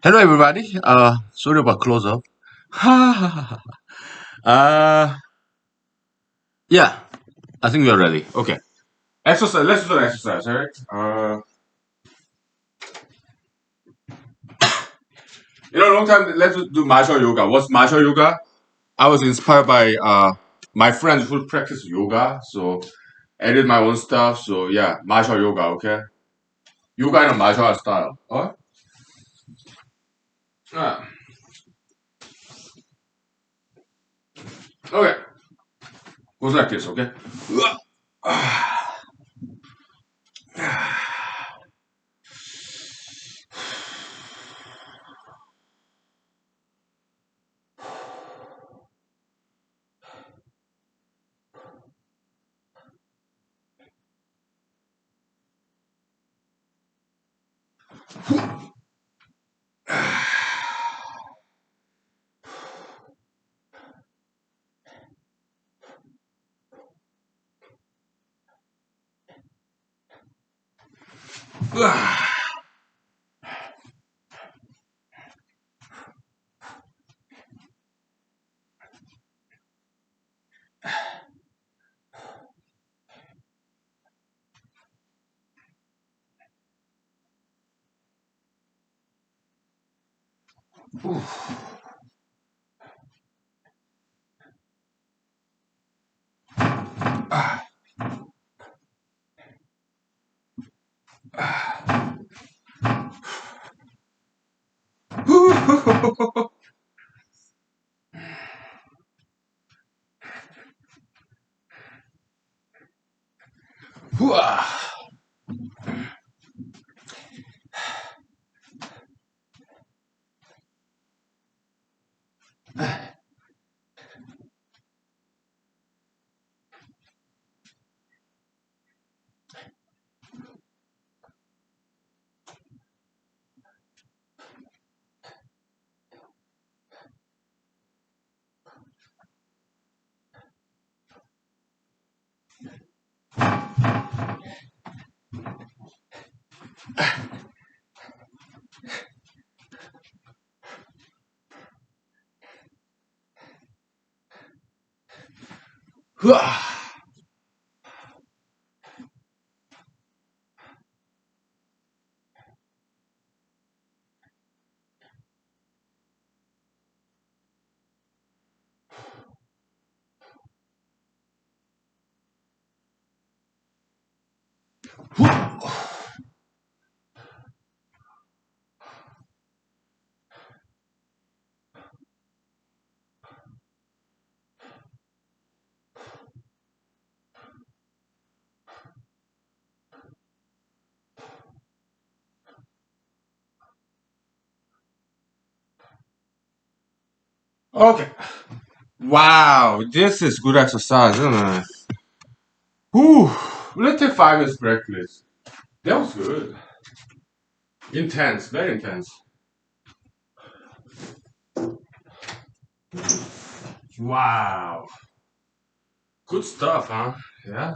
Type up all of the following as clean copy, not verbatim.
Hello, everybody. Sorry about close up. Yeah, I think we are ready. Okay. Exercise. Let's do an exercise, all right? Long time. Let's do martial yoga. What's martial yoga? I was inspired by my friends who practice yoga, so added my own stuff. So yeah, martial yoga. Okay, yoga in a martial art style. All right. Okay. Goes like this. Okay. Okay. Wow, this is good exercise, isn't it? Whew. Let's take 5 minutes break, please. That was good. Intense, very intense. Wow. Good stuff, huh? Yeah.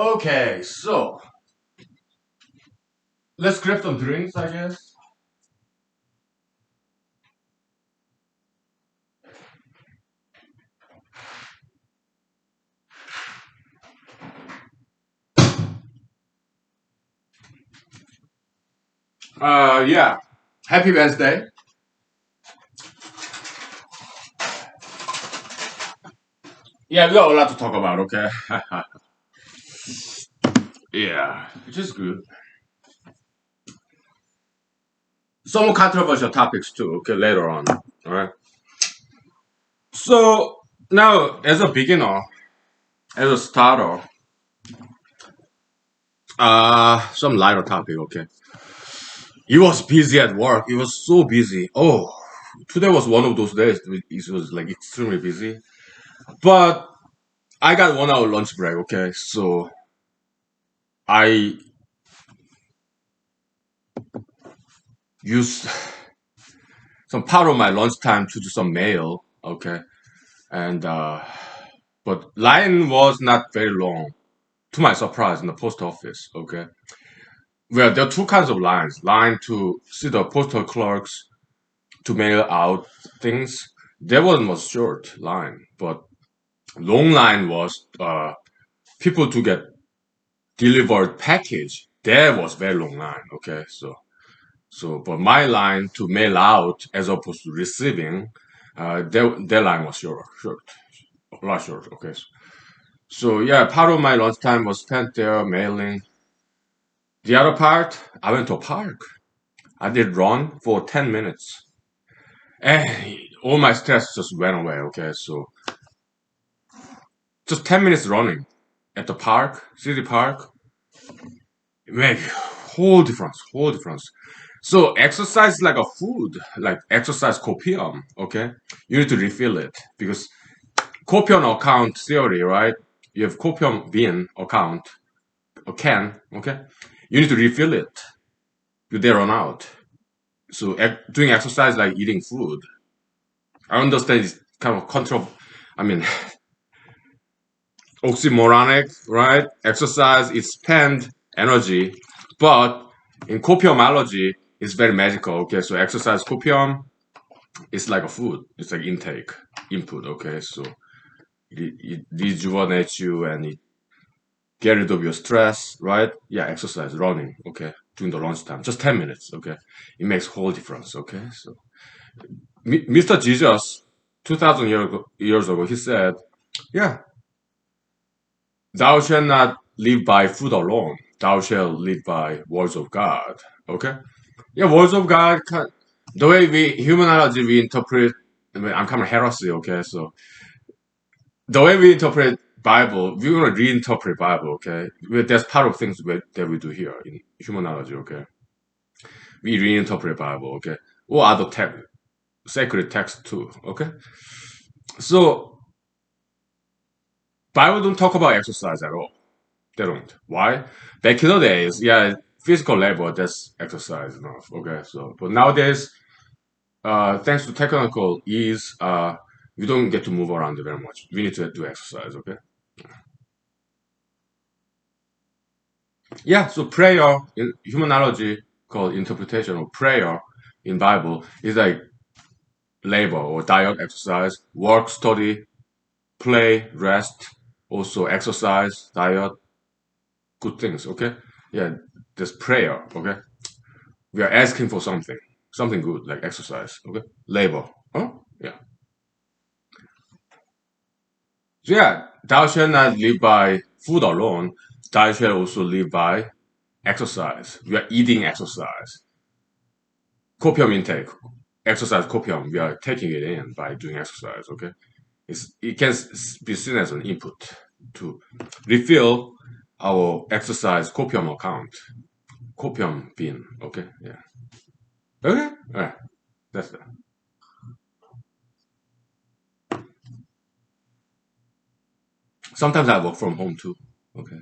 Okay, so let's grab some drinks, I guess. Yeah. Happy Wednesday. Yeah, we got a lot to talk about, okay? Yeah, which is good. Some controversial topics too, okay, later on. Alright. So now as a beginner, as a starter, some lighter topic, okay. He was busy at work. He was so busy. Oh, today was one of those days. It was like extremely busy. But I got 1 hour lunch break. Okay, so I used some part of my lunchtime to do some mail. Okay, and but line was not very long. To my surprise, in the post office. Okay, well, there are two kinds of lines: line to see the postal clerks to mail out things. There one was short line, but long line was people to get delivered package. There was very long line. Okay, but my line to mail out as opposed to receiving, their line was short, a lot short. Okay, so yeah, part of my lunchtime was spent there mailing. The other part, I went to a park. I did run for 10 minutes, and all my stress just went away. Okay, so just 10 minutes running at the park, city park, make whole difference, whole difference. So exercise is like a food, like exercise copium. Okay, you need to refill it because copium account theory, right? You have copium bin account, a can. Okay, you need to refill it. You there run out. So doing exercise like eating food. I understand it's kind of control. I mean, oxymoronic, right? Exercise is spend energy, but in copiumology, it's very magical. Okay, so exercise copium is like a food. It's like intake, input. Okay, so it rejuvenates you and it get rid of your stress, right? Yeah, exercise, running. Okay, during the lunchtime, just 10 minutes. Okay, it makes whole difference. Okay, so Mr. Jesus, 2,000 years ago, he said, "Yeah, thou shalt not live by food alone. Thou shalt live by words of God." Okay? Yeah, words of God. The way humanology, we interpret. I mean, I'm kind of heresy. Okay, so the way we interpret Bible, we're gonna reinterpret Bible. Okay, that's part of things that we do here in humanology. Okay, we reinterpret Bible. Okay, or other sacred text too. Okay, so Bible don't talk about exercise at all. They don't. Why? Back in the days, yeah, physical labor, that's exercise enough. Okay, so but nowadays, thanks to technical ease, we don't get to move around very much. We need to do exercise. Okay. Yeah. So prayer in humanology called interpretation of prayer in Bible is like labor or diet, exercise, work, study, play, rest, also exercise, diet, good things. Okay. Yeah. There's prayer. Okay. We are asking for something good, like exercise, okay? Labor, huh? Yeah. So yeah, thou shalt not live by food alone. Thou shalt also live by exercise. We are eating exercise. Copium intake, exercise copium. We are taking it in by doing exercise. Okay, it can be seen as an input to refill our exercise copium account, copium bin. Okay, yeah. Okay, all right. That's that. Sometimes I work from home too. Okay.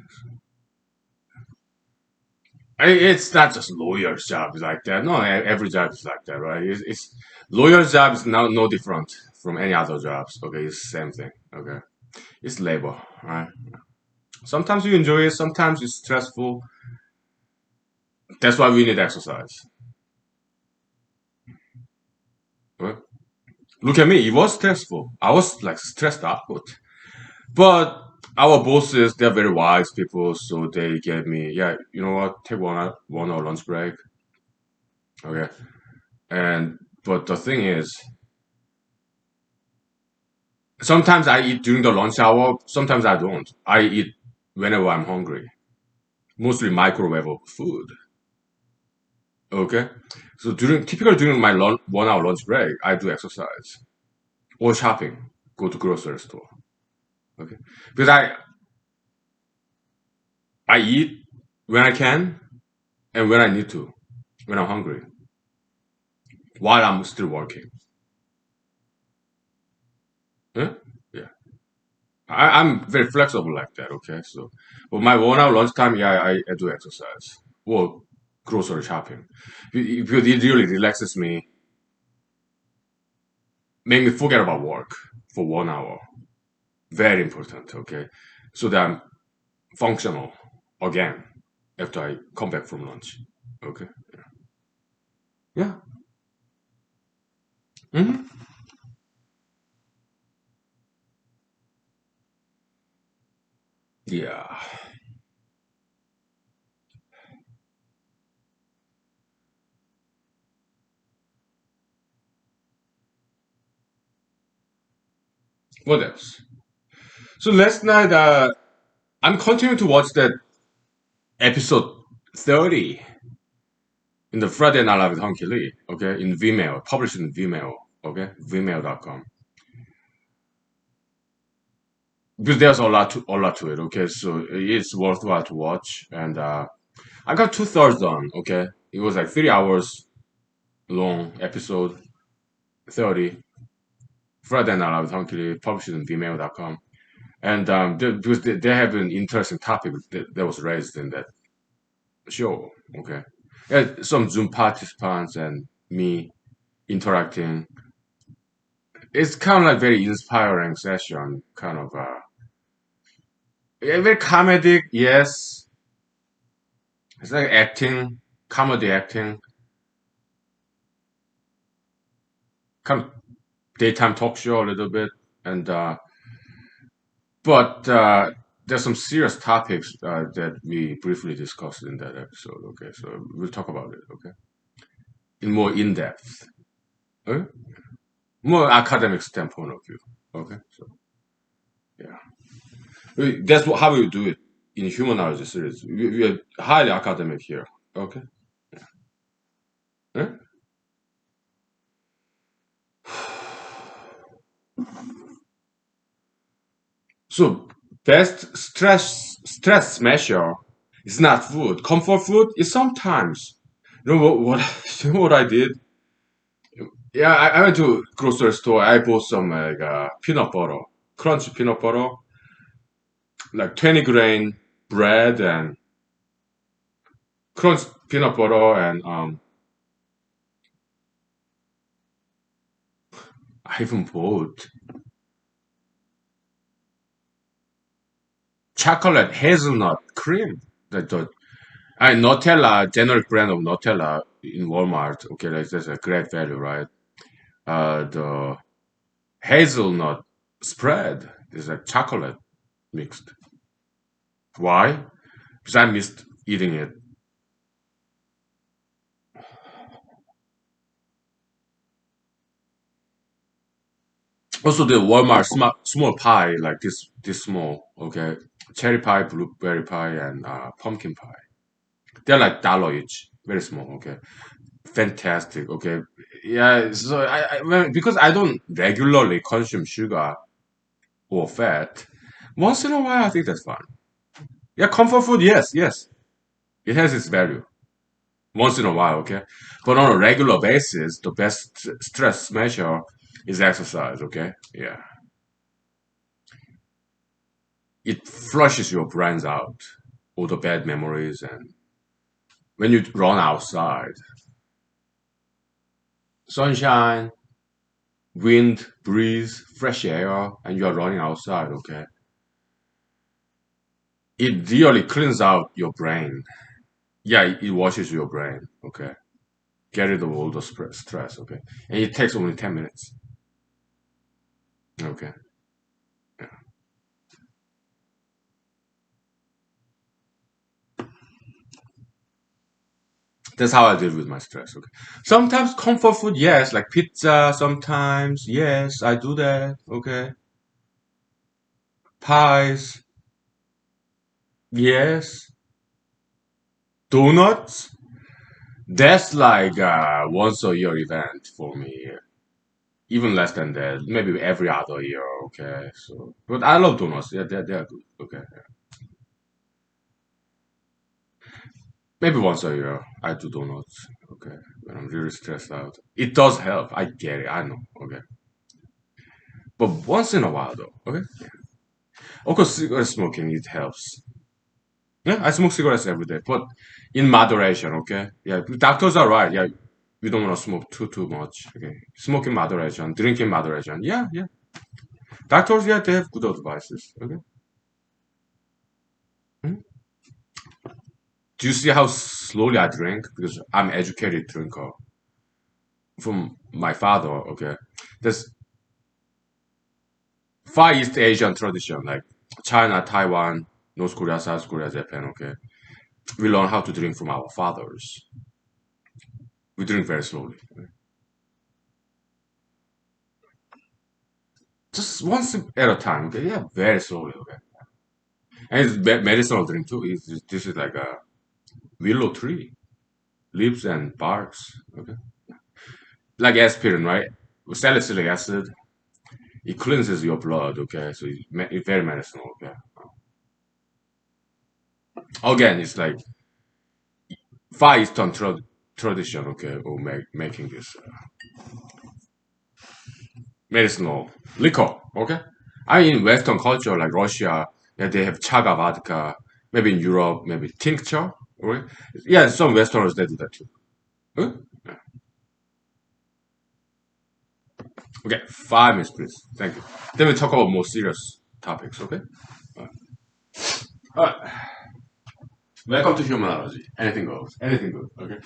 It's not just lawyer's job is like that. No, every job is like that, right? It's lawyer's job is no different from any other jobs. Okay, it's the same thing. Okay, it's labor, right? Sometimes you enjoy it, sometimes it's stressful. That's why we need exercise. Right? Look at me, it was stressful. I was like stressed out. But our bosses, they're very wise people, so they gave me, yeah, you know what, take 1 hour lunch break. Okay. And but the thing is, sometimes I eat during the lunch hour, sometimes I don't. I eat whenever I'm hungry. Mostly microwave food. Okay. So during my 1 hour lunch break, I do exercise or shopping. Go to grocery store. Okay. Because I eat when I can and when I need to, when I'm hungry, while I'm still working. Yeah. Yeah. I'm very flexible like that. Okay. So, but my 1 hour lunchtime, yeah, I do exercise or grocery shopping because it really relaxes me, make me forget about work for 1 hour. Very important. Okay. So that I'm functional again after I come back from lunch. Okay. Yeah. Hmm. Yeah. What else? So last night, I'm continuing to watch that episode 30 in the Friday Night Live with Hunky Lee. Okay, in Vimeo, published in Vimeo. Okay, Vimeo.com. Because there's a lot to it. Okay, so it's worthwhile to watch, and I got 2/3 done. Okay, it was like 3 hours long episode 30. Friday Night Live with Hunky Lee, published in Vimeo.com. And because they have an interesting topic that was raised in that show. Okay, yeah, some Zoom participants and me interacting. It's kind of like very inspiring session, kind of yeah, very comedic. Yes, it's like acting, comedy acting, kind of daytime talk show a little bit, and but there's some serious topics that we briefly discussed in that episode. Okay, so we'll talk about it. Okay, in more in depth. Okay? More academic standpoint of view. Okay, so yeah, that's how we do it in humanology series. We are highly academic here. Okay. Eh? So best stress measure is not food. Comfort food is sometimes. You know what you know what I did? Yeah, I went to grocery store. I bought some like peanut butter, crunchy peanut butter, like 20 grain bread and crunch peanut butter and I even bought chocolate hazelnut cream. The Nutella, generic brand of Nutella in Walmart. Okay, that's a great value, right? The hazelnut spread is like chocolate mixed. Why? Because I missed eating it. Also, the Walmart small pie, like this small, okay, cherry pie, blueberry pie, and pumpkin pie. They're like dollar each, very small. Okay, fantastic. Okay, yeah. So because I don't regularly consume sugar or fat, once in a while I think that's fine. Yeah, comfort food, yes, yes, it has its value. Once in a while, okay, but on a regular basis, the best stress measure is exercise. Okay, yeah, it flushes your brains out, all the bad memories, and when you run outside, sunshine, wind, breeze, fresh air, and you are running outside. Okay, It really cleans out your brain. Yeah, it washes your brain. Okay, get rid of all the stress. Okay, and it takes only 10 minutes. Okay, that's how I deal with my stress. Okay, sometimes comfort food, yes, like pizza. Sometimes, yes, I do that. Okay, pies, yes, donuts. That's like once a year event for me. Even less than that, maybe every other year. Okay, so but I love donuts. Yeah, they're good. Okay, maybe once a year I do donuts. Okay, when I'm really stressed out, it does help. I get it. I know. Okay, but once in a while though. Okay, of course, cigarette smoking it helps. Yeah, I smoke cigarettes every day, but in moderation. Okay, yeah, doctors are right. Yeah, we don't want to smoke too much. Okay, smoke in moderation, drink in moderation. Yeah, yeah. Doctors, yeah, they have good advices. Okay. Mhm. Do you see how slowly I drink? Because I'm educated drinker from my father. Okay, there's Far East Asian tradition like China, Taiwan, North Korea, South Korea, Japan. Okay, we learn how to drink from our fathers. We drink very slowly, okay? Just one sip at a time. Okay, yeah, very slowly. Okay, and it's medicinal drink too. This is like a willow tree, leaves and barks. Okay, like aspirin, right? Salicylic acid. It cleanses your blood. Okay, so it's very medicinal. Okay, again, it's like Far Eastern tradition. Okay, or making this medicinal liquor. Okay, I mean in Western culture like Russia, yeah, they have chaga vodka. Maybe in Europe, maybe tincture. Right? Yeah, some Westerners they do that too. Huh? Okay, 5 minutes, please. Thank you. Then we talk about more serious topics. Okay. All right. Welcome to humanology. Anything goes. Anything goes. Okay.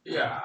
Yeah.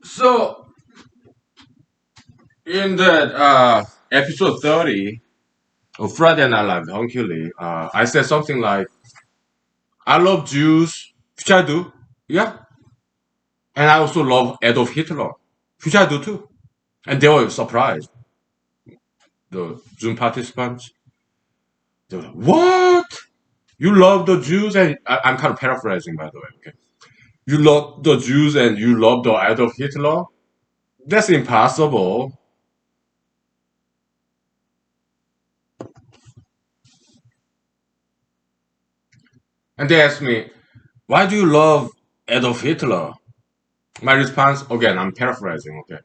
So in that episode 30 of Friday Night Live, Hunky, I said something like, "I love Jews," which I do, yeah, and I also love Adolf Hitler, which I do too, and they were surprised. The Zoom participants, they were like, "What? You love the Jews?" And I'm kind of paraphrasing, by the way. Okay, you love the Jews and you love the Adolf Hitler? That's impossible. And they asked me, "Why do you love Adolf Hitler?" My response, again, I'm paraphrasing, okay?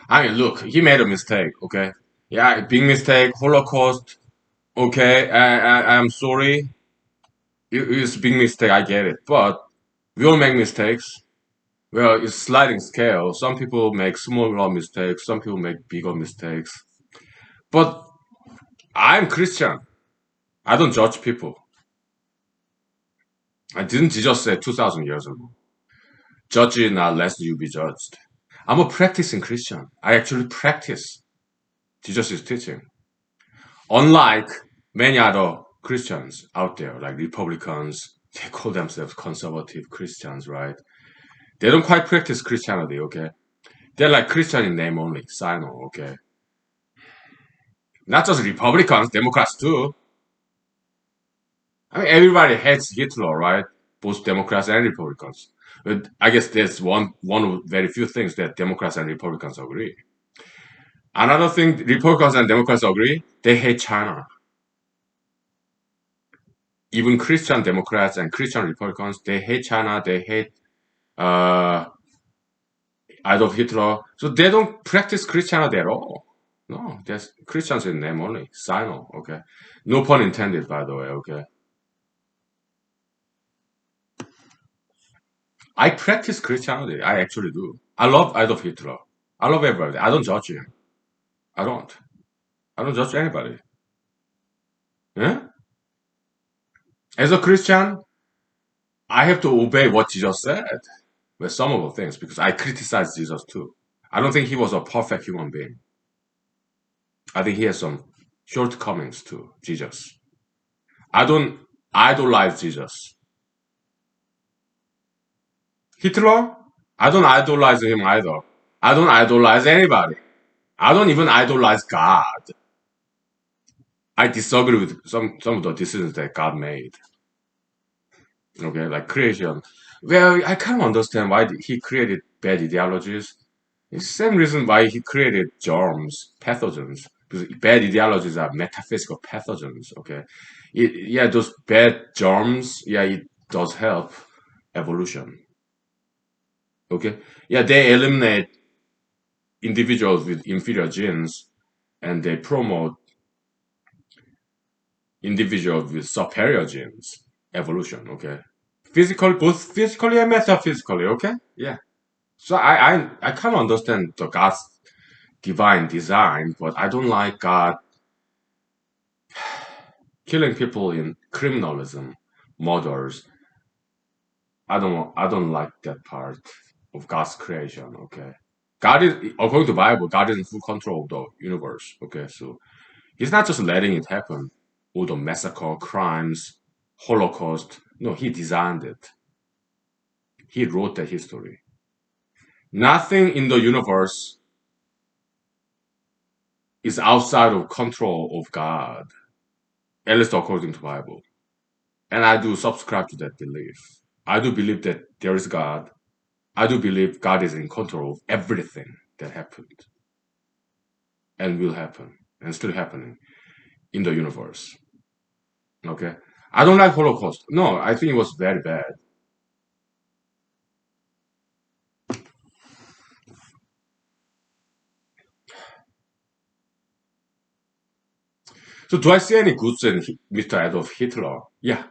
I mean, look, he made a mistake, okay? Yeah, big mistake, Holocaust, okay? I'm sorry. It's a big mistake, I get it. But we all make mistakes. Well, it's sliding scale. Some people make smaller mistakes, some people make bigger mistakes. But I'm Christian. I don't judge people. I didn't Jesus say 2,000 years ago. Judge it not lest you be judged. I'm a practicing Christian. I actually practice Jesus' teaching. Unlike many other Christians out there, like Republicans, they call themselves conservative Christians, right? They don't quite practice Christianity, okay? They're like Christian in name only, sign on, okay? Not just Republicans, Democrats too. I mean, everybody hates Hitler, right? Both Democrats and Republicans. But I guess there's one of very few things that Democrats and Republicans agree. Another thing Republicans and Democrats agree, they hate China. Even Christian Democrats and Christian Republicans, they hate China, they hate uh, Adolf Hitler. So they don't practice Christianity at all. No, there's Christians in name only. Sino, okay. No pun intended, by the way, okay. I practice Christianity. I actually do. I love Adolf Hitler. I love everybody. I don't judge him. I don't. I don't judge anybody. Yeah? As a Christian, I have to obey what Jesus said with some of the things because I criticize Jesus too. I don't think he was a perfect human being. I think he has some shortcomings too, Jesus. I don't idolize Jesus. Hitler? I don't idolize him either. I don't idolize anybody. I don't even idolize God. I disagree with some of the decisions that God made. Okay, like creation. Well, I kind of understand why he created bad ideologies. It's the same reason why he created germs, pathogens, because bad ideologies are metaphysical pathogens. Okay, yeah, those bad germs, yeah, it does help evolution. Okay, yeah, they eliminate individuals with inferior genes, and they promote individuals with superior genes. Evolution. Okay, both physically and metaphysically. Okay, yeah. So I kind of understand the God's divine design, but I don't like God killing people in criminalism, murders. I don't like that part of God's creation. Okay, God is according to the Bible, God is in full control of the universe. Okay, so He's not just letting it happen. All the massacre, crimes, Holocaust. No, He designed it. He wrote the history. Nothing in the universe is outside of control of God, at least according to the Bible. And I do subscribe to that belief. I do believe that there is God. I do believe God is in control of everything that happened and will happen and still happening in the universe. Okay? I don't like Holocaust. No, I think it was very bad. So do I see any goods in Mr. Adolf Hitler? Yeah.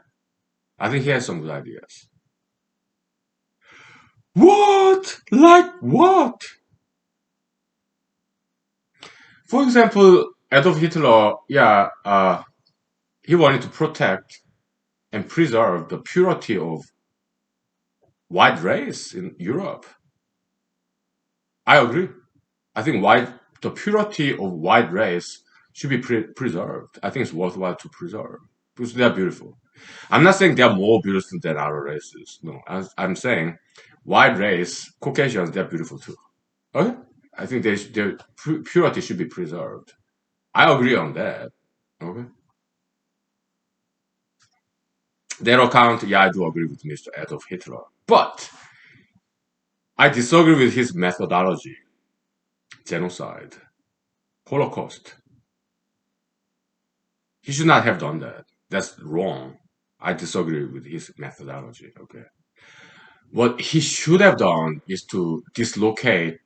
I think he has some good ideas. What? Like what? For example, Adolf Hitler, yeah, he wanted to protect and preserve the purity of white race in Europe. I agree. I think the purity of white race should be preserved. I think it's worthwhile to preserve because they are beautiful. I'm not saying they are more beautiful than other races. No, I'm saying white race, Caucasians, they're beautiful too. Okay? I think their purity should be preserved. I agree on that. Okay? That account, yeah, I do agree with Mr. Adolf Hitler. But I disagree with his methodology. Genocide, Holocaust. He should not have done that. That's wrong. I disagree with his methodology. Okay. What he should have done is to dislocate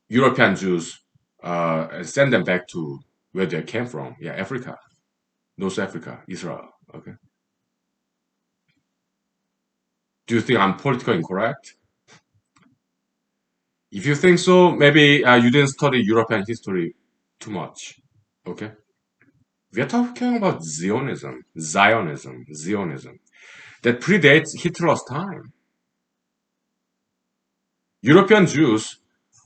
European Jews and send them back to where they came from. Yeah, Africa, North Africa, Israel. Okay. Do you think I'm politically incorrect? If you think so, maybe you didn't study European history too much. Okay. We are talking about Zionism, that predates Hitler's time. European Jews,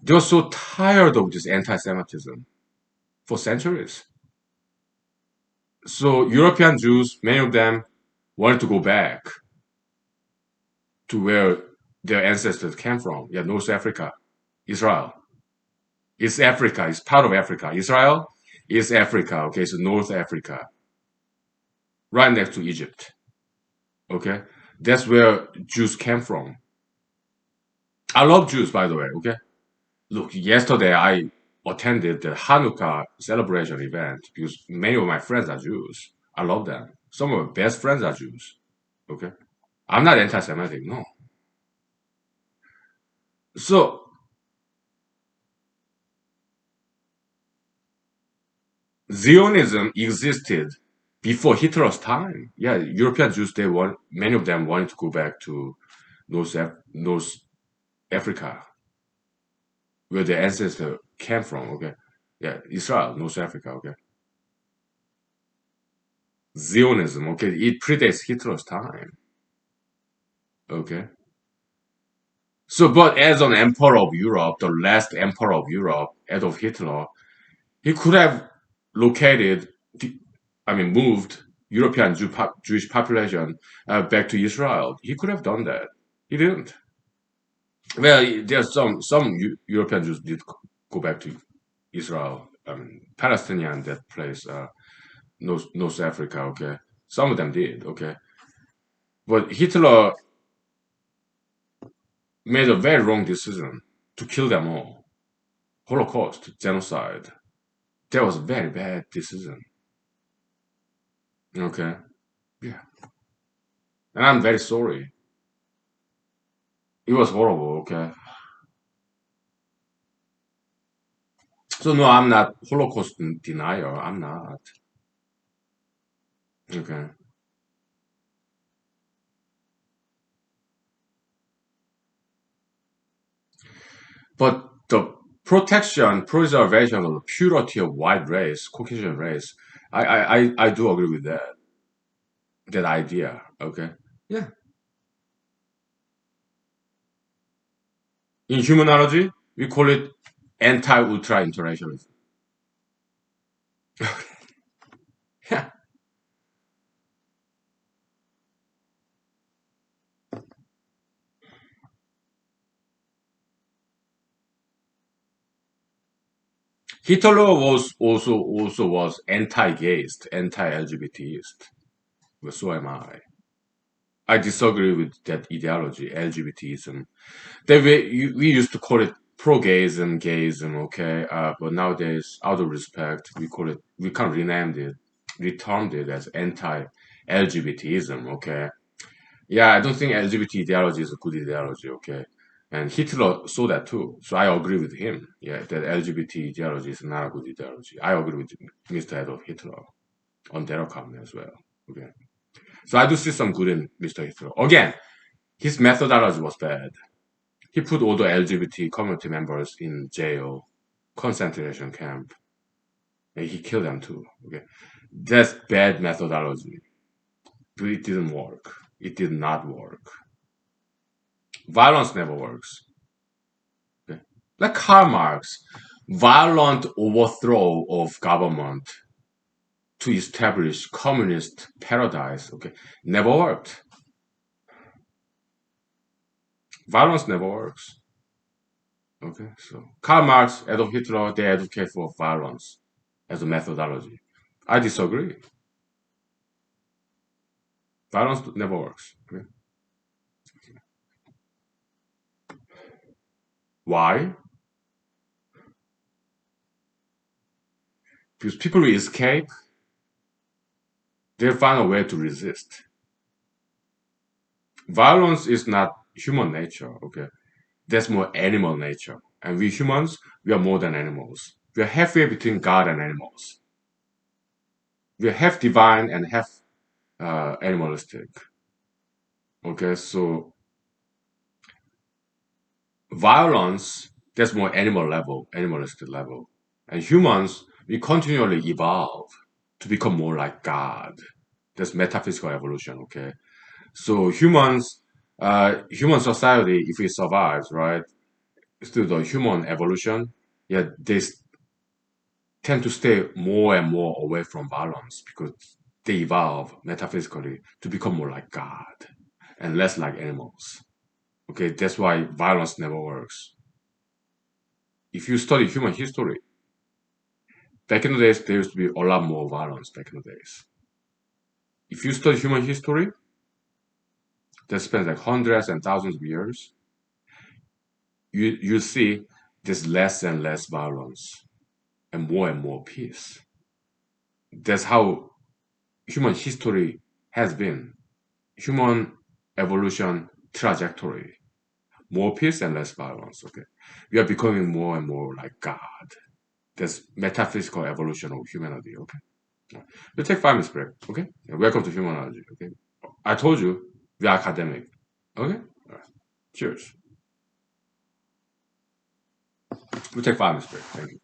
they were so tired of this anti-Semitism for centuries. So European Jews, many of them wanted to go back to where their ancestors came from. Yeah, North Africa, Israel. It's Africa. It's part of Africa. Israel is Africa. Okay, so North Africa, right next to Egypt. Okay, that's where Jews came from. I love Jews, by the way. Okay, look, yesterday I attended the Hanukkah celebration event because many of my friends are Jews. I love them. Some of my best friends are Jews. Okay, I'm not anti-Semitic. No. So Zionism existed before Hitler's time. Yeah, European Jews, many of them wanted to go back to North Africa, where their ancestors came from. Okay, yeah, Israel, North Africa. Okay, Zionism. Okay, it predates Hitler's time. Okay, so but as an emperor of Europe, the last emperor of Europe, Adolf Hitler, he could have located, moved European Jewish population back to Israel. He could have done that. He didn't. Well, there's some European Jews did go back to Israel, Palestinian that place, North Africa. Okay, some of them did. Okay, but Hitler made a very wrong decision to kill them all. Holocaust, genocide. That was a very bad decision. Okay, yeah, and I'm very sorry. It was horrible. Okay, so no, I'm not Holocaust denier. I'm not. Okay, but the protection, preservation of the purity of white race, Caucasian race, I do agree with that idea. Okay, yeah. In humanology, we call it anti-ultra internationalism. Yeah. Hitler was also was anti-gayist, anti-LGBTist. But so am I. I disagree with that ideology, LGBTism. We used to call it pro-gayism, gayism, okay? But nowadays, out of respect, we kind of retermed it as anti-LGBTism, okay? Yeah, I don't think LGBT ideology is a good ideology, okay? And Hitler saw that too. So I agree with him, yeah, that LGBT ideology is not a good ideology. I agree with Mr. Adolf Hitler on that account as well, okay? So I do see some good in Mr. Hitler. Again, his methodology was bad. He put all the LGBT community members in jail, concentration camp, and he killed them too. Okay, that's bad methodology, but it didn't work. It did not work. Violence never works. Okay? Like Karl Marx, violent overthrow of government to establish communist paradise. Okay, never worked. Violence never works. Okay, so Karl Marx, Adolf Hitler, they advocate for violence as a methodology. I disagree. Violence never works. Okay? Why? Because people will escape, they'll find a way to resist. Violence is not human nature, okay? That's more animal nature. And we humans, we are more than animals. We are halfway between God and animals. We are half divine and half animalistic. Okay, so violence, that's more animal level, animalistic level. And humans, we continually evolve to become more like God. That's metaphysical evolution, okay? So humans, human society, if it survives, right, through the human evolution, yeah, they tend to stay more and more away from violence because they evolve metaphysically to become more like God and less like animals. Okay, that's why violence never works. If you study human history, back in the days, there used to be a lot more violence back in the days. If you study human history, that spans like hundreds and thousands of years, you see there's less and less violence and more peace. That's how human history has been. Human evolution trajectory. More peace and less violence. Okay. We are becoming more and more like God. That's metaphysical evolution of humanity. Okay. We'll take 5 minutes break. Okay. Welcome to humanology. Okay. I told you we are academic. Okay. All right. Cheers. We'll take 5 minutes break. Thank you.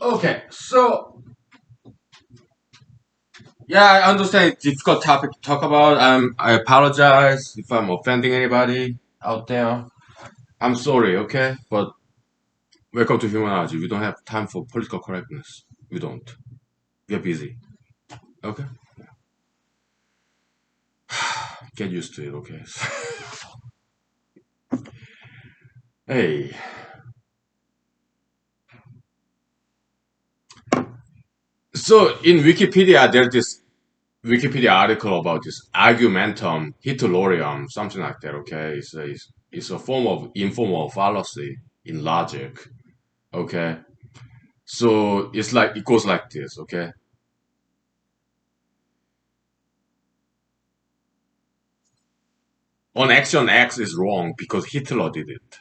Okay, so yeah, I understand it's a difficult topic to talk about. I apologize if I'm offending anybody out there. I'm sorry, okay? But welcome to humanology. We don't have time for political correctness. We don't. We're busy. Okay? Get used to it, okay? Hey. So in Wikipedia, there's this Wikipedia article about this argumentum hitlorium, something like that, okay? It's a form of informal fallacy in logic, okay? So it's like, it goes like this, okay? On action X is wrong because Hitler did it.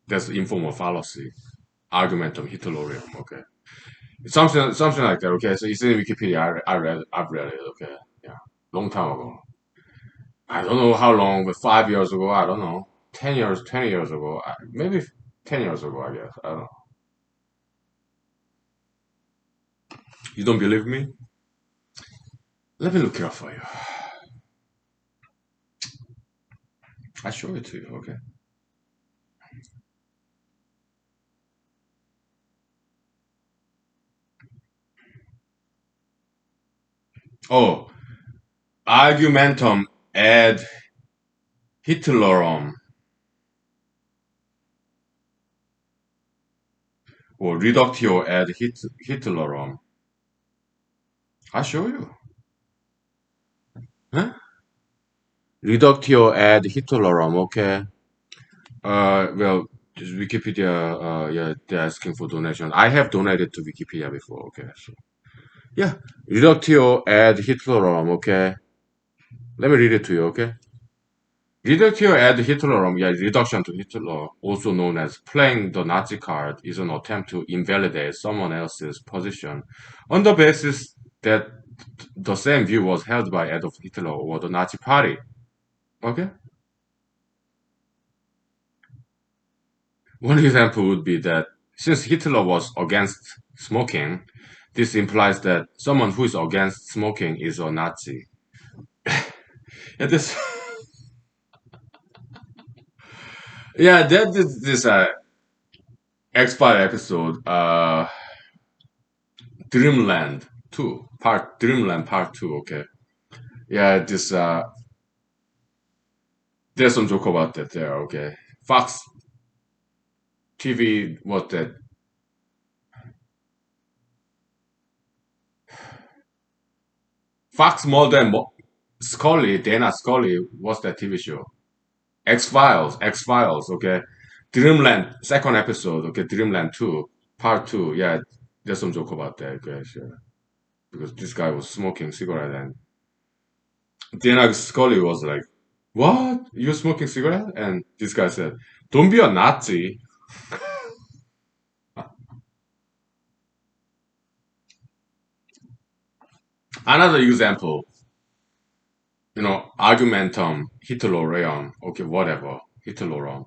That's informal fallacy. Argumentum hitlorium, okay? It's something like that, okay? So it's in Wikipedia. I've read it, okay? Yeah. Long time ago. I don't know how long, but 5 years ago, I don't know. 10 years, 20 years ago, maybe 10 years ago, I guess. I don't know. You don't believe me? Let me look it up for you. I show it to you, okay? Oh, argumentum ad Hitlerum or reductio ad Hitlerum. I show you. Huh? Reductio ad Hitlerum, okay? Well, just Wikipedia, yeah, they're asking for donation. I have donated to Wikipedia before, okay? So, yeah, reductio ad Hitlerum, okay? Let me read it to you, okay? Reductio ad Hitlerum, yeah, reduction to Hitler, also known as playing the Nazi card, is an attempt to invalidate someone else's position on the basis that the same view was held by Adolf Hitler or the Nazi Party. Okay? One example would be that since Hitler was against smoking, this implies that someone who is against smoking is a Nazi. Yeah, this, yeah, that this X-File episode, Dreamland 2, Dreamland Part 2, okay. Yeah, there's some joke about that there, okay. Fox TV, what that? Fox Mulder and Scully, Dana Scully, what's that TV show? X Files, okay. Dreamland, second episode, okay. Dreamland 2, Part 2, yeah, there's some joke about that, okay, sure. Because this guy was smoking cigarette and Dana Scully was like, "What? You smoking cigarette?" And this guy said, "Don't be a Nazi." Another example, argumentum Hitlerum, okay, whatever, Hitlerum,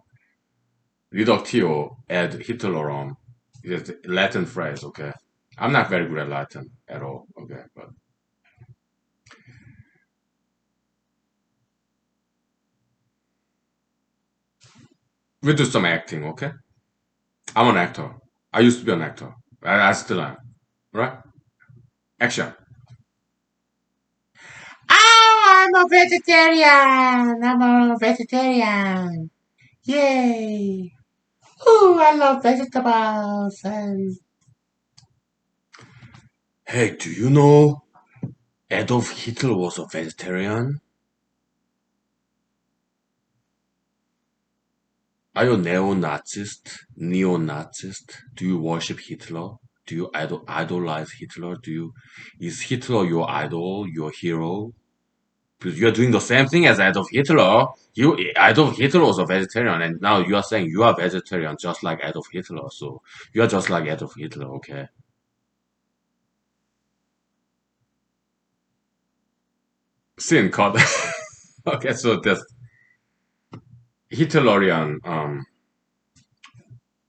reductio ad Hitlerum, is a Latin phrase, okay. I'm not very good at Latin at all, okay, but we do some acting, okay. I'm an actor. I used to be an actor. I still am, right? Action. Oh, I'm a vegetarian. I'm a vegetarian. Yay. Ooh, I love vegetables. And hey, do you know Adolf Hitler was a vegetarian? Are you a neo-Nazist? Neo-Nazist? Do you worship Hitler? Do you idolize Hitler? Is Hitler your idol, your hero? Because you're doing the same thing as Adolf Hitler. Adolf Hitler was a vegetarian, and now you are saying you are vegetarian just like Adolf Hitler. So you are just like Adolf Hitler, okay? Sin cut. Okay, so that's Hitlerian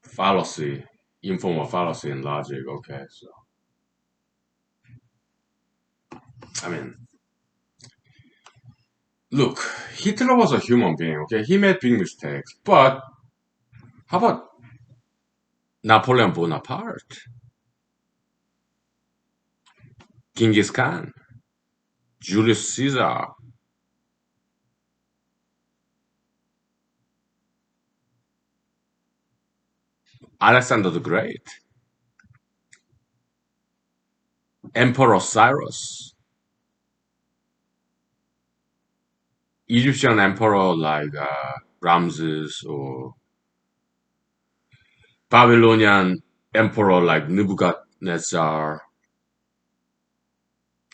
fallacy. informal fallacy in logic. Okay, so I mean, look, Hitler was a human being. Okay, he made big mistakes, but how about Napoleon Bonaparte, Genghis Khan, Julius Caesar, Alexander the Great, Emperor Cyrus, Egyptian emperor like Ramses, or Babylonian emperor like Nebuchadnezzar.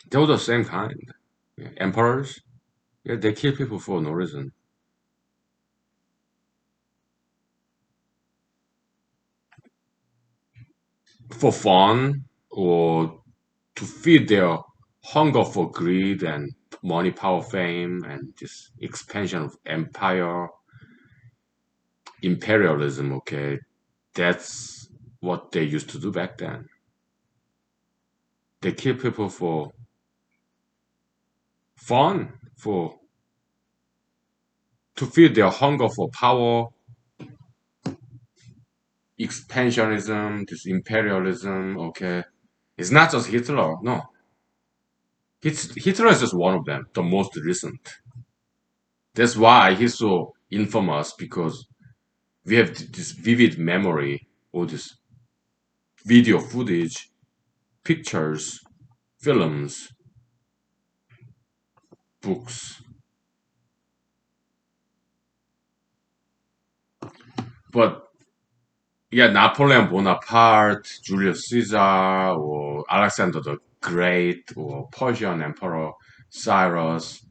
They were the same kind. Yeah, emperors, yeah, they kill people for no reason. For fun, or to feed their hunger for greed and money, power, fame, and this expansion of empire, imperialism. Okay, that's what they used to do back then. They kill people for fun, for to feed their hunger for power, expansionism, this imperialism. Okay, it's not just Hitler. No, Hitler is just one of them, the most recent. That's why he's so infamous, because we have this vivid memory, all this video footage, pictures, films, books. But yeah, Napoleon Bonaparte, Julius Caesar, or Alexander the Great, or Persian Emperor Cyrus,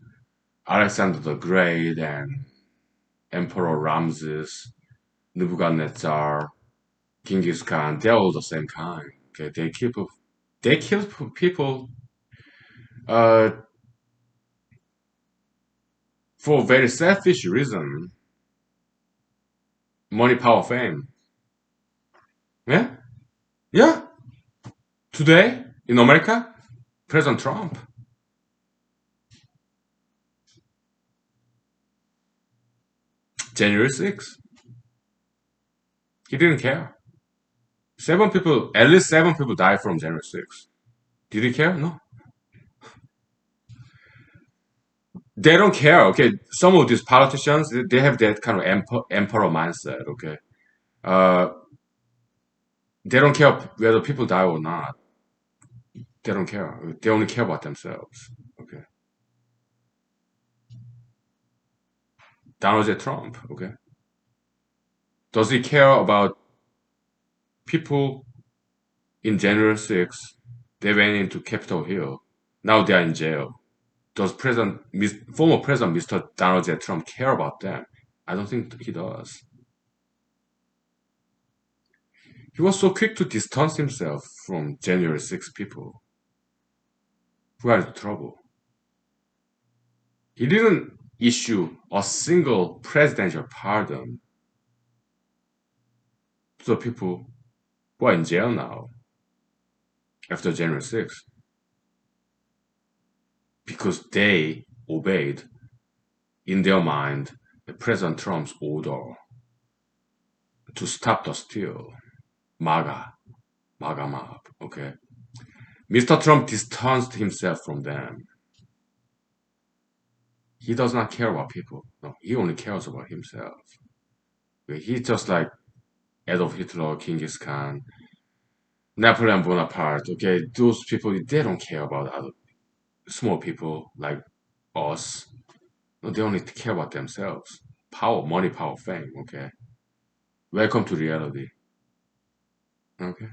Alexander the Great, and Emperor Ramses, Nebuchadnezzar, Genghis Khan, they're all the same kind. Okay, they kill people uh, for very selfish reason, money, power, fame. Yeah, yeah. Today in America, President Trump, January 6th, he didn't care. At least 7 people died from January 6th. Did he care? No. They don't care. Okay, some of these politicians, they have that kind of emperor mindset. Okay, uh, they don't care whether people die or not. They don't care. They only care about themselves. Okay, Donald J. Trump. Okay, does he care about people in January 6th? They went into Capitol Hill. Now they are in jail. Does former President Mr. Donald J. Trump care about them? I don't think he does. He was so quick to distance himself from January 6 people who are in trouble. He didn't issue a single presidential pardon to the people who are in jail now after January 6th, because they obeyed, in their mind, President Trump's order to stop the steal. MAGA, MAGA mob. Okay. Mr. Trump distanced himself from them. He does not care about people. No, he only cares about himself. He's just like Adolf Hitler, Genghis Khan, Napoleon Bonaparte. Okay, those people, they don't care about other small people like us. No, they only care about themselves. Power, money, power, fame. Okay. Welcome to reality. Okay.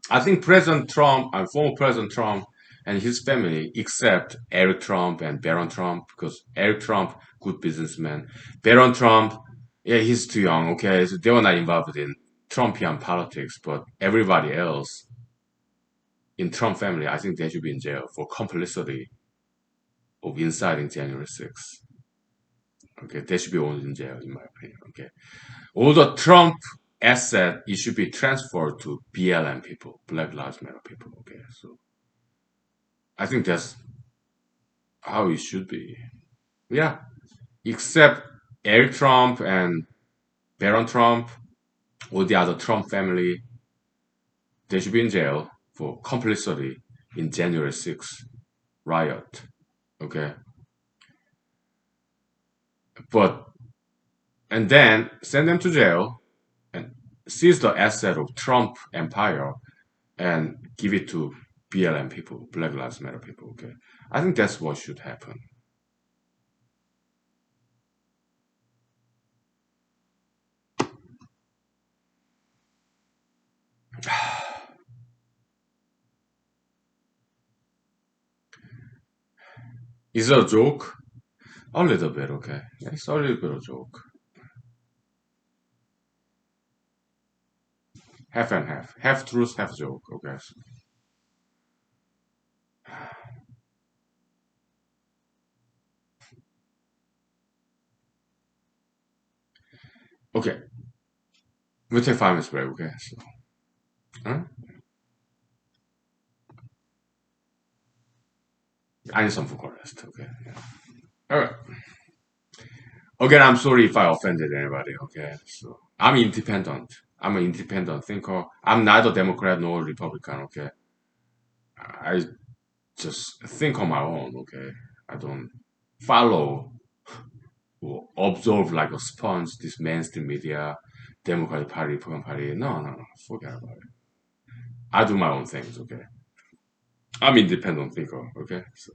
I think President Trump and former President Trump and his family, except Eric Trump and Baron Trump, because Eric Trump, good businessman. Baron Trump, yeah, he's too young, okay? So they were not involved in Trumpian politics, but everybody else in Trump family, I think they should be in jail for complicity of inciting January 6th. Okay, they should be all in jail, in my opinion. Okay, all the Trump asset, it should be transferred to BLM people, Black Lives Matter people. Okay, so I think that's how it should be. Yeah, except Eric Trump and Baron Trump, or the other Trump family, they should be in jail for complicity in January 6th riot. Okay, but and then send them to jail and seize the asset of Trump empire and give it to BLM people, Black Lives Matter people. Okay, I think that's what should happen. Is it a joke? A little bit, okay. It's a little bit of joke. Half and half. Half truth, half joke, okay. Okay, we'll take 5 minutes break, okay? So, huh? I need some food rest, okay? Yeah. All right. Again, I'm sorry if I offended anybody, okay? So, I'm independent. I'm an independent thinker. I'm neither Democrat nor Republican, okay? I just think on my own, okay? I don't follow or observe like a sponge this mainstream media, Democratic Party, Republican Party. No, no, no. Forget about it. I do my own things, okay? I'm independent thinker, okay? So,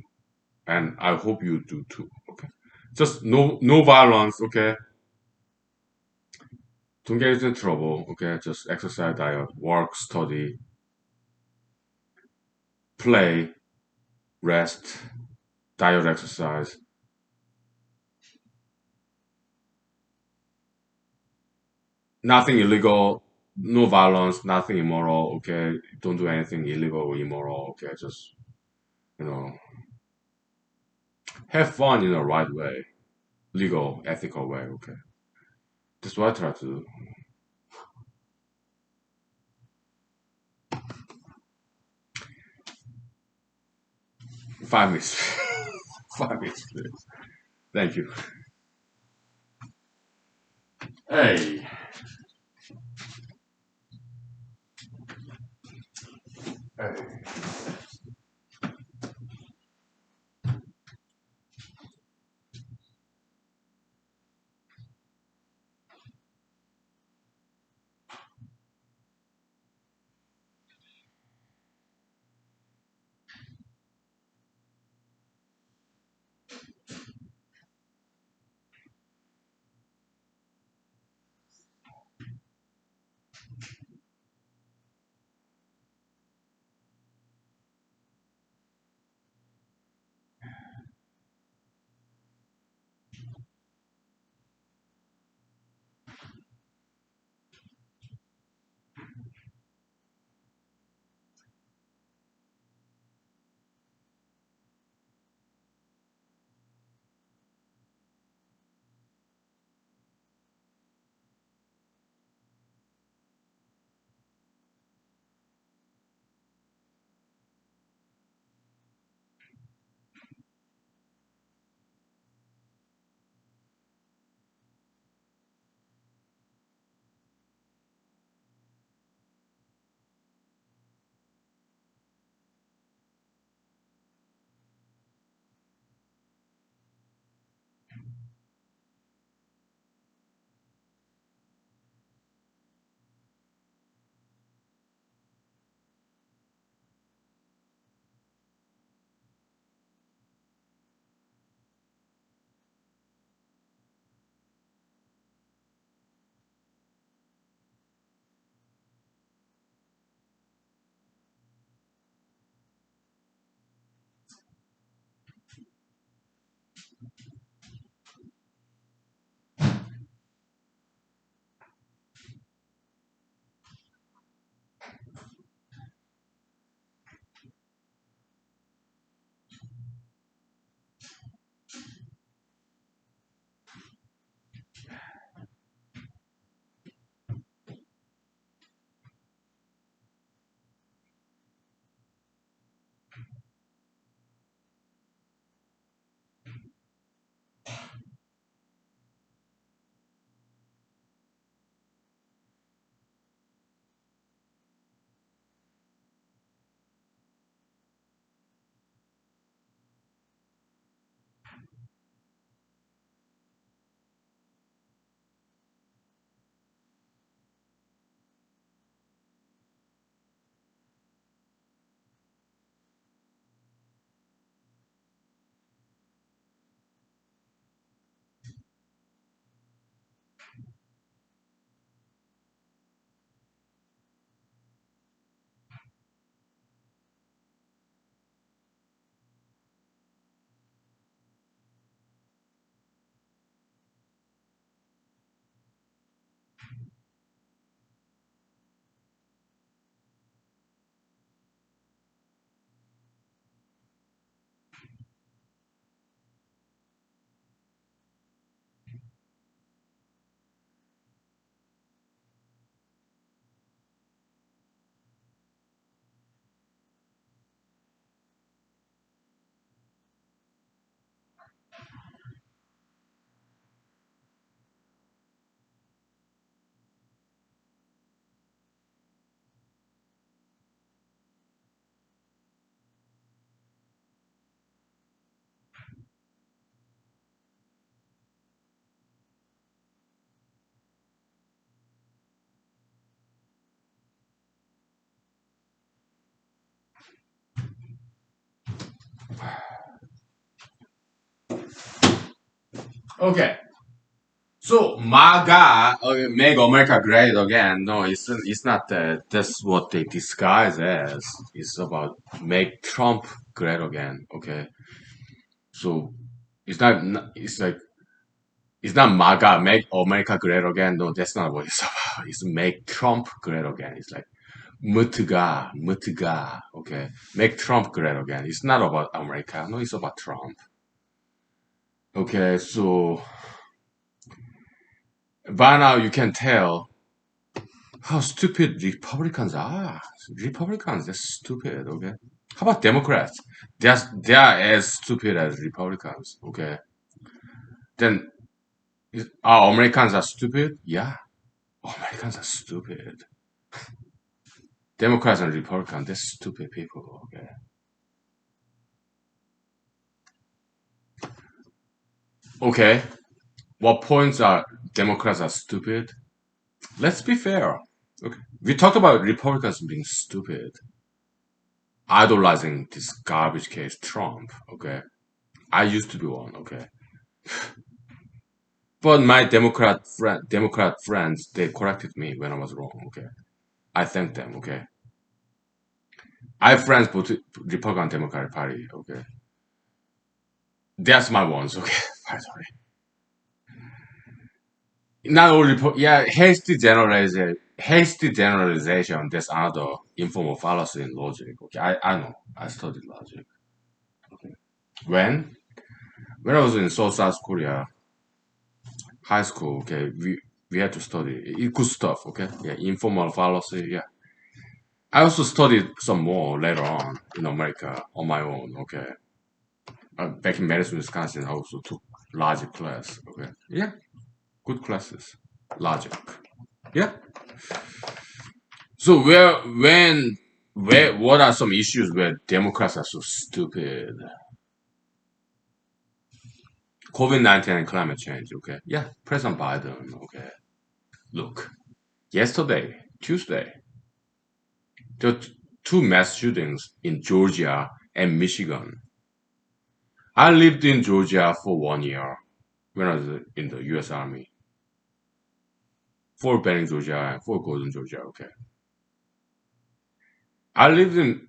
and I hope you do too, okay? Just no violence, okay? Don't get into trouble, okay? Just exercise, diet, work, study, play, rest, diet, exercise. Nothing illegal, no violence, nothing immoral, okay? Don't do anything illegal or immoral, okay? Just, you know, have fun in the right way, legal, ethical way, okay? That's what I try to do. 5 minutes. 5 minutes, please. Thank you. Hey. Hey. Okay. So MAGA, make America great again. No, it's not that. That's what they disguise as. It's about make Trump great again. Okay. So it's not. It's like it's not MAGA, make America great again. No, that's not what it's about. It's make Trump great again. It's like Mutga, Mutga. Okay, make Trump great again. It's not about America. No, it's about Trump. Okay, so by now you can tell how stupid Republicans are. Republicans, they're stupid. Okay, how about Democrats? They are as stupid as Republicans. Okay, then Americans are stupid. Yeah, Americans are stupid. Democrats and Republicans, they're stupid people. Okay. Okay. What points are Democrats are stupid? Let's be fair. Okay. We talked about Republicans being stupid, idolizing this garbage case Trump. Okay. I used to be one. Okay. But my Democrat friends, they corrected me when I was wrong. Okay. I thank them. Okay. I have friends both Republican and Democratic Party. Okay. That's my ones. Okay. Sorry. Not only yeah, hasty generalization. That's another informal fallacy in logic. Okay, I know. I studied logic. Okay. When I was in South Korea high school, okay, we had to study good stuff. Okay, yeah, informal fallacy. Yeah, I also studied some more later on in America on my own. Okay, back in Madison, Wisconsin, I also took logic class. Okay, yeah, good classes, logic. Yeah. So what are some issues where Democrats are so stupid? COVID-19 and climate change. Okay, yeah, President Biden. Okay, look, yesterday, Tuesday, there were two mass shootings in Georgia and Michigan. I lived in Georgia for 1 year when I was in the U.S. Army. Fort Benning, Georgia, and Fort Gordon, Georgia. Okay, I lived in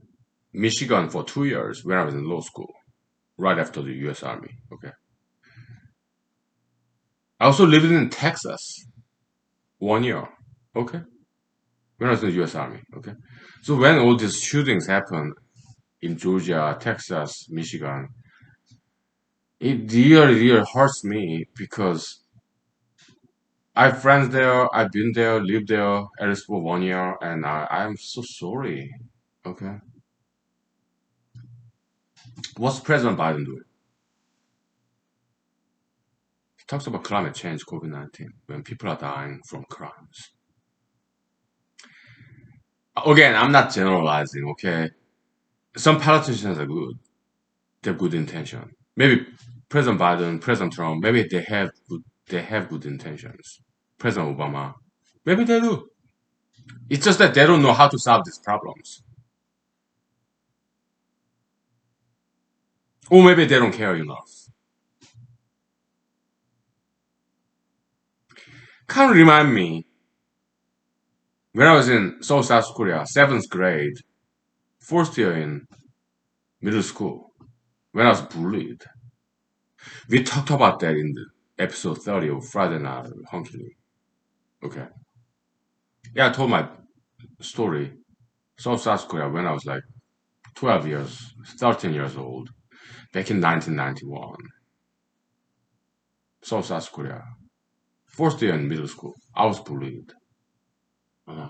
Michigan for 2 years when I was in law school, right after the U.S. Army. Okay. I also lived in Texas 1 year. Okay. When I was in the US Army. Okay. So when all these shootings happen in Georgia, Texas, Michigan, it really hurts me because I have friends there, I've been there, lived there at least for 1 year, and I'm so sorry. Okay. What's President Biden doing? He talks about climate change, COVID-19, when people are dying from crimes. Again, I'm not generalizing, okay? Some politicians are good. They have good intention. Maybe President Biden, President Trump, maybe they have good intentions. President Obama, maybe they do. It's just that they don't know how to solve these problems, or maybe they don't care enough. Kind of remind me when I was in South Korea, seventh grade, first year in middle school, when I was bullied. We talked about that in the episode 30 of Friday Night Hunky. Okay. Yeah, I told my story, South Korea, when I was like 12 years, 13 years old, back in 1991. South Korea. First year in middle school, I was bullied uh,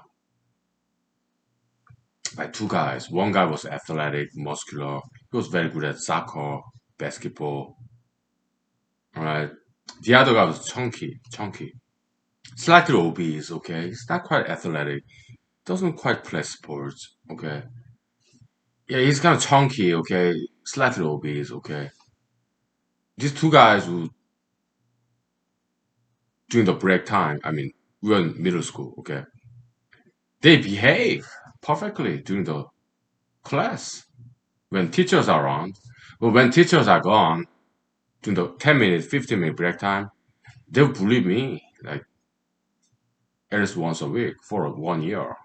by two guys. One guy was athletic, muscular. He was very good at soccer, basketball. All right. The other guy was chunky, slightly obese. Okay, he's not quite athletic. Doesn't quite play sports. Okay. Yeah, he's kind of chunky. Okay, slightly obese. Okay. These two guys who during the break time. I mean, we were in middle school. Okay, they behave perfectly during the class when teachers are around. But when teachers are gone, during the 10 minutes, 15-minute break time, they'll bully me like at least once a week for 1 year.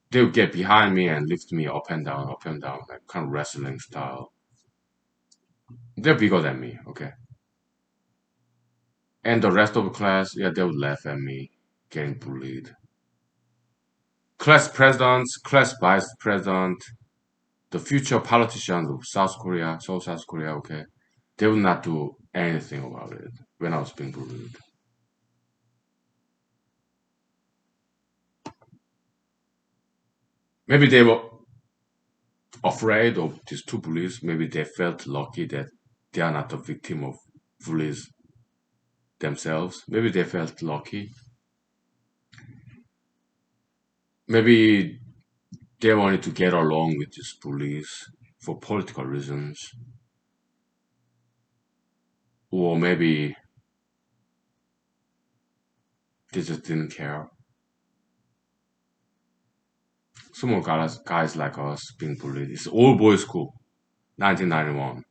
They'll get behind me and lift me up and down, like kind of wrestling style. They're bigger than me, okay? And the rest of the class, yeah, they would laugh at me getting bullied. Class presidents, class vice president, the future politicians of South Korea, South Korea, okay, they would not do anything about it when I was being bullied. Maybe they were afraid of these two bullies. Maybe they felt lucky that they are not the victim of bullies themselves. Maybe they felt lucky. Maybe they wanted to get along with these bullies for political reasons. Or maybe they just didn't care. Small guys like us being bullied. It's all boys school, 1991,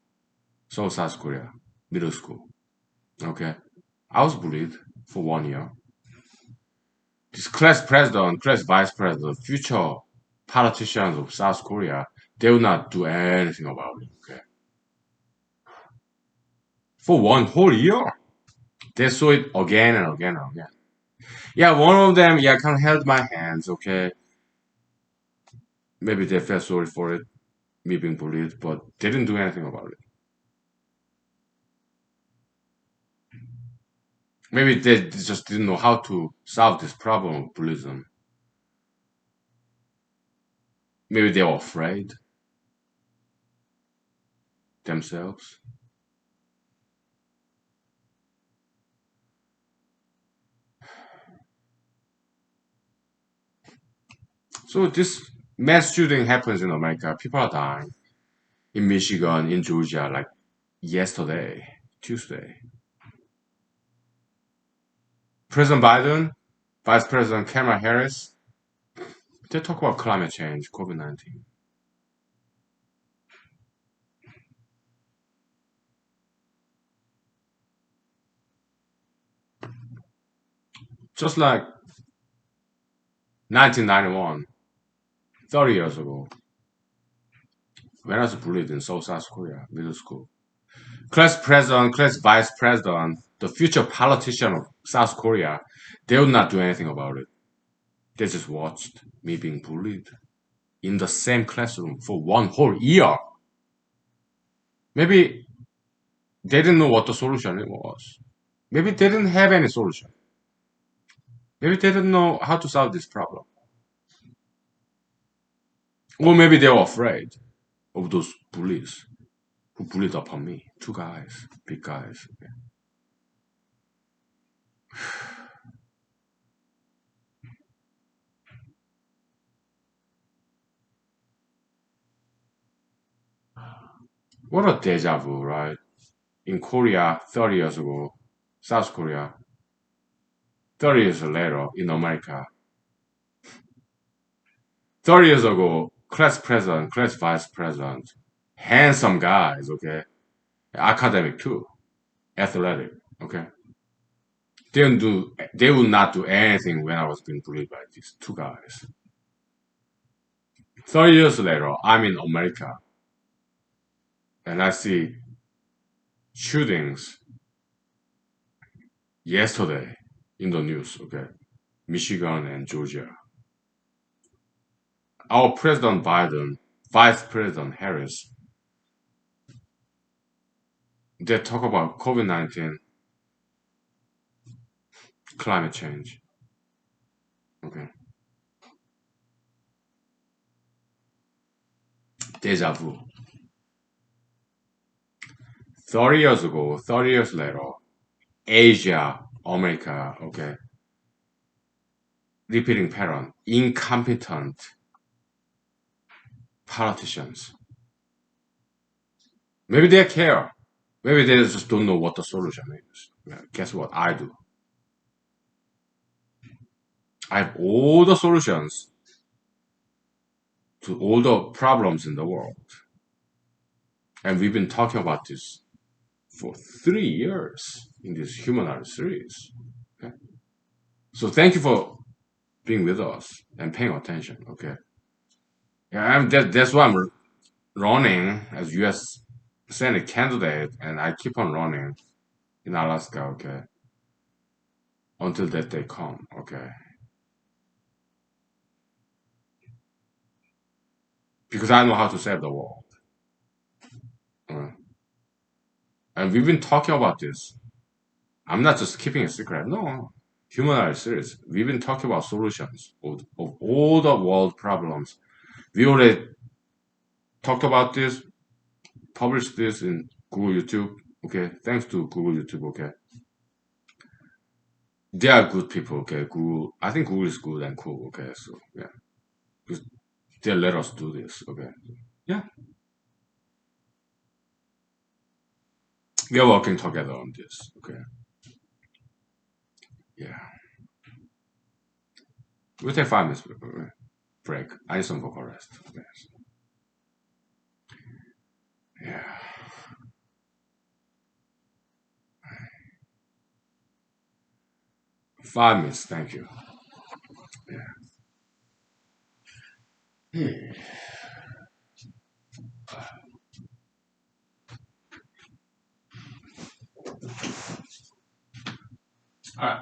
Seoul, South Korea, middle school. Okay, I was bullied for 1 year. This class president, class vice president, future politicians of South Korea, they will not do anything about it. Okay, for 1 whole year, they saw it again and again and again. Yeah, one of them, yeah, kind of held my hands. Okay, maybe they felt sorry for it, me being bullied, but they didn't do anything about it. Maybe they just didn't know how to solve this problem of bullyism. Maybe they were afraid themselves. So this mass shooting happens in America. People are dying in Michigan, in Georgia, like yesterday, Tuesday. President Biden, Vice President Kamala Harris, they talk about climate change, COVID-19. Just like 1991, 30 years ago, when I was bullied in Seoul, South Korea, middle school. Class president, class vice president, the future politician of South Korea, they would not do anything about it. They just watched me being bullied in the same classroom for 1 whole year. Maybe they didn't know what the solution was. Maybe they didn't have any solution. Maybe they didn't know how to solve this problem. Or maybe they were afraid of those bullies who bullied upon me. Two guys, big guys. What a deja vu, right? In Korea 30 years ago, South Korea 30 years later in America. 30 years ago, class president, class vice president, handsome guys, okay? Academic too, athletic, okay? They would not do anything when I was being bullied by these two guys. 30 years later, I'm in America and I see shootings yesterday in the news, okay? Michigan and Georgia. Our President Biden, Vice President Harris, they talk about COVID-19, climate change. Okay. Deja vu. 30 years ago, 30 years later, Asia, America, okay. Repeating pattern. Incompetent politicians. Maybe they care. Maybe they just don't know what the solution is. Yeah, guess what? I do. I have all the solutions to all the problems in the world. And we've been talking about this for 3 years in this humanology series. Okay, so thank you for being with us and paying attention. Okay, yeah, that's why I'm running as U.S. Senate candidate, and I keep on running in Alaska. Okay, until that day come. Okay, because I know how to save the world. Uh, and we've been talking about this. I'm not just keeping a secret. No, human serious. We've been talking about solutions of all the world problems. We already talked about this, published this in Google YouTube. Okay, thanks to Google YouTube. Okay, they are good people. Okay, Google. I think Google is good and cool. Okay, so yeah, because they let us do this. Okay, yeah, we are working together on this. Okay, yeah, we'll take 5 minutes break. I need some vocal rest. Okay, so, yeah, 5 minutes. Thank you. Yeah. All right.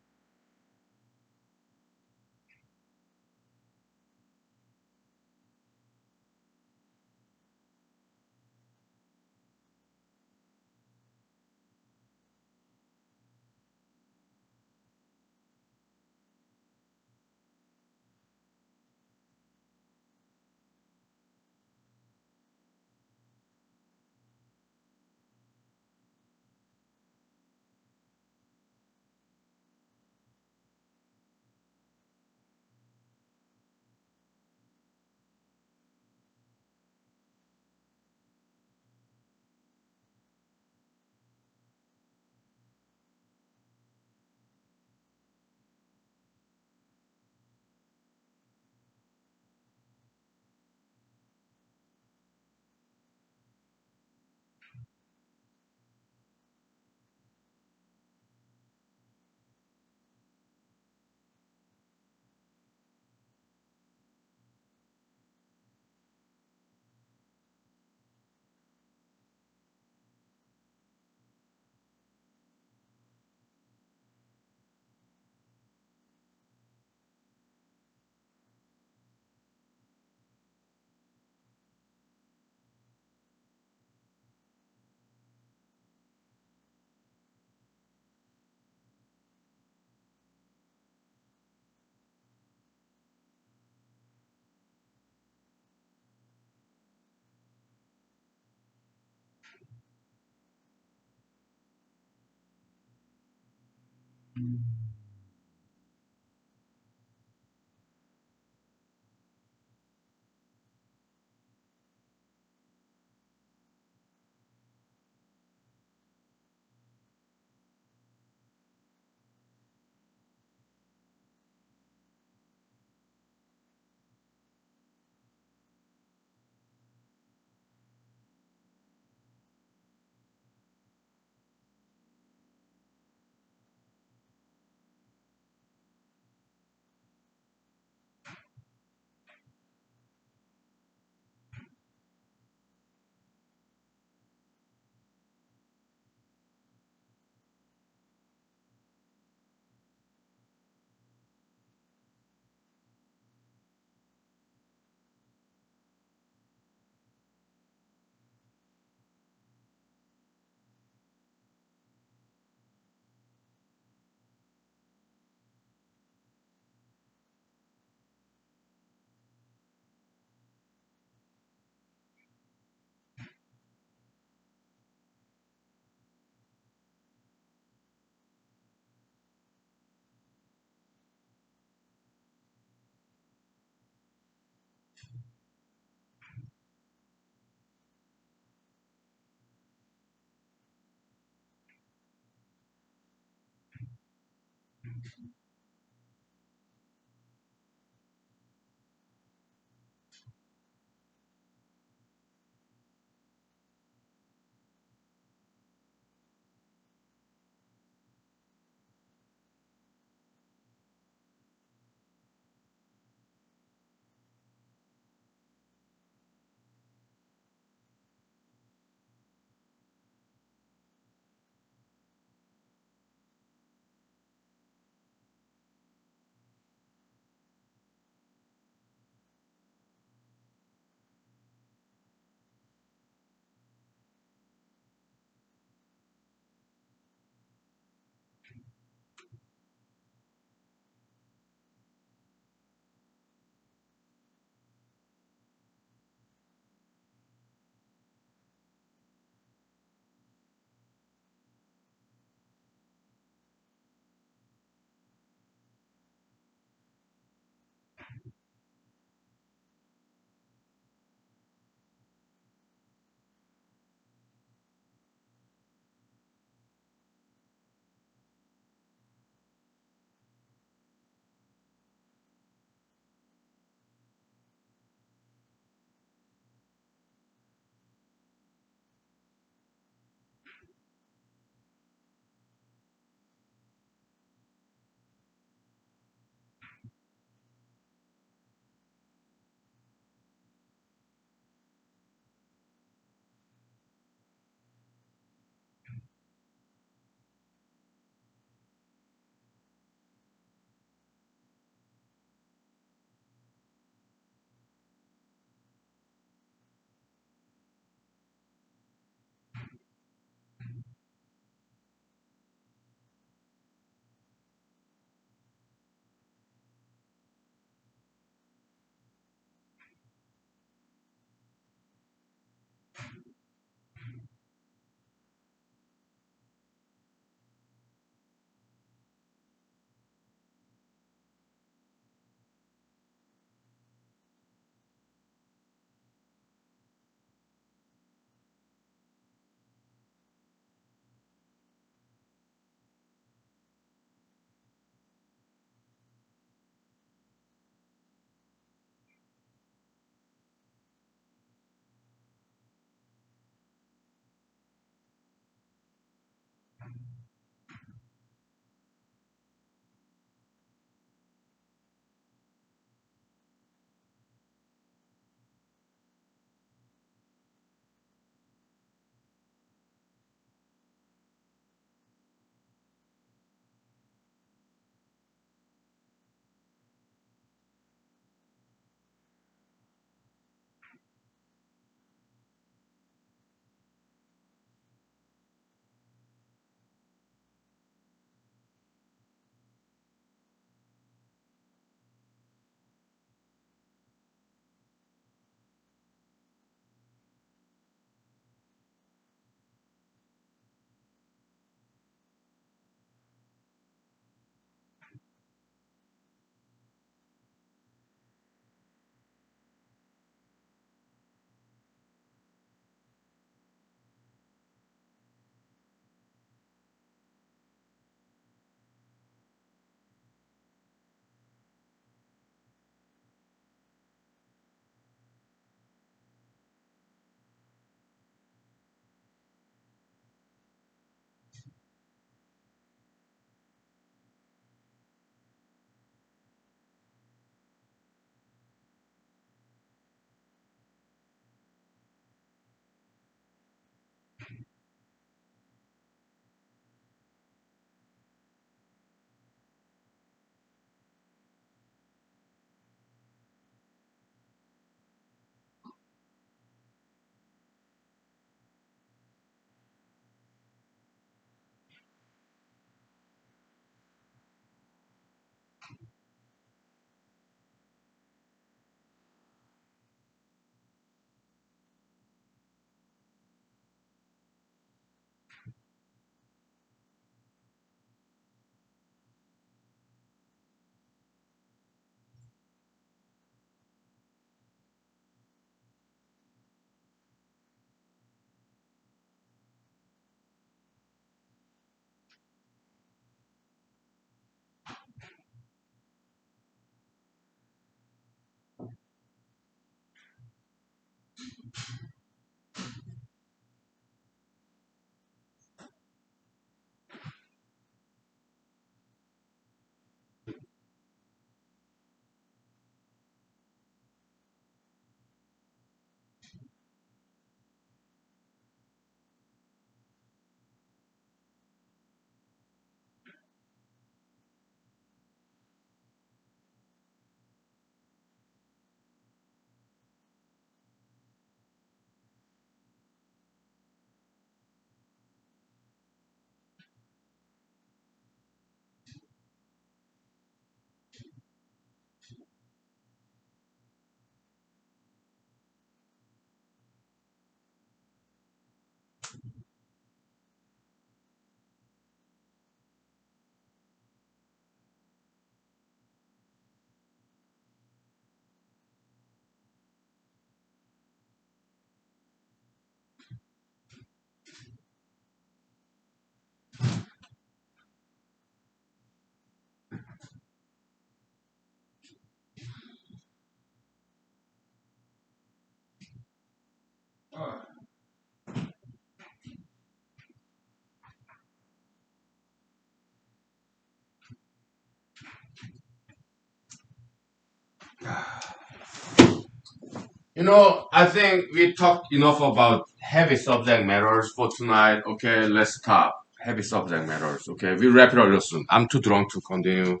I think we talked enough about heavy subject matters for tonight. Okay, let's stop. Heavy subject matters. Okay, we wrap it up real soon. I'm too drunk to continue.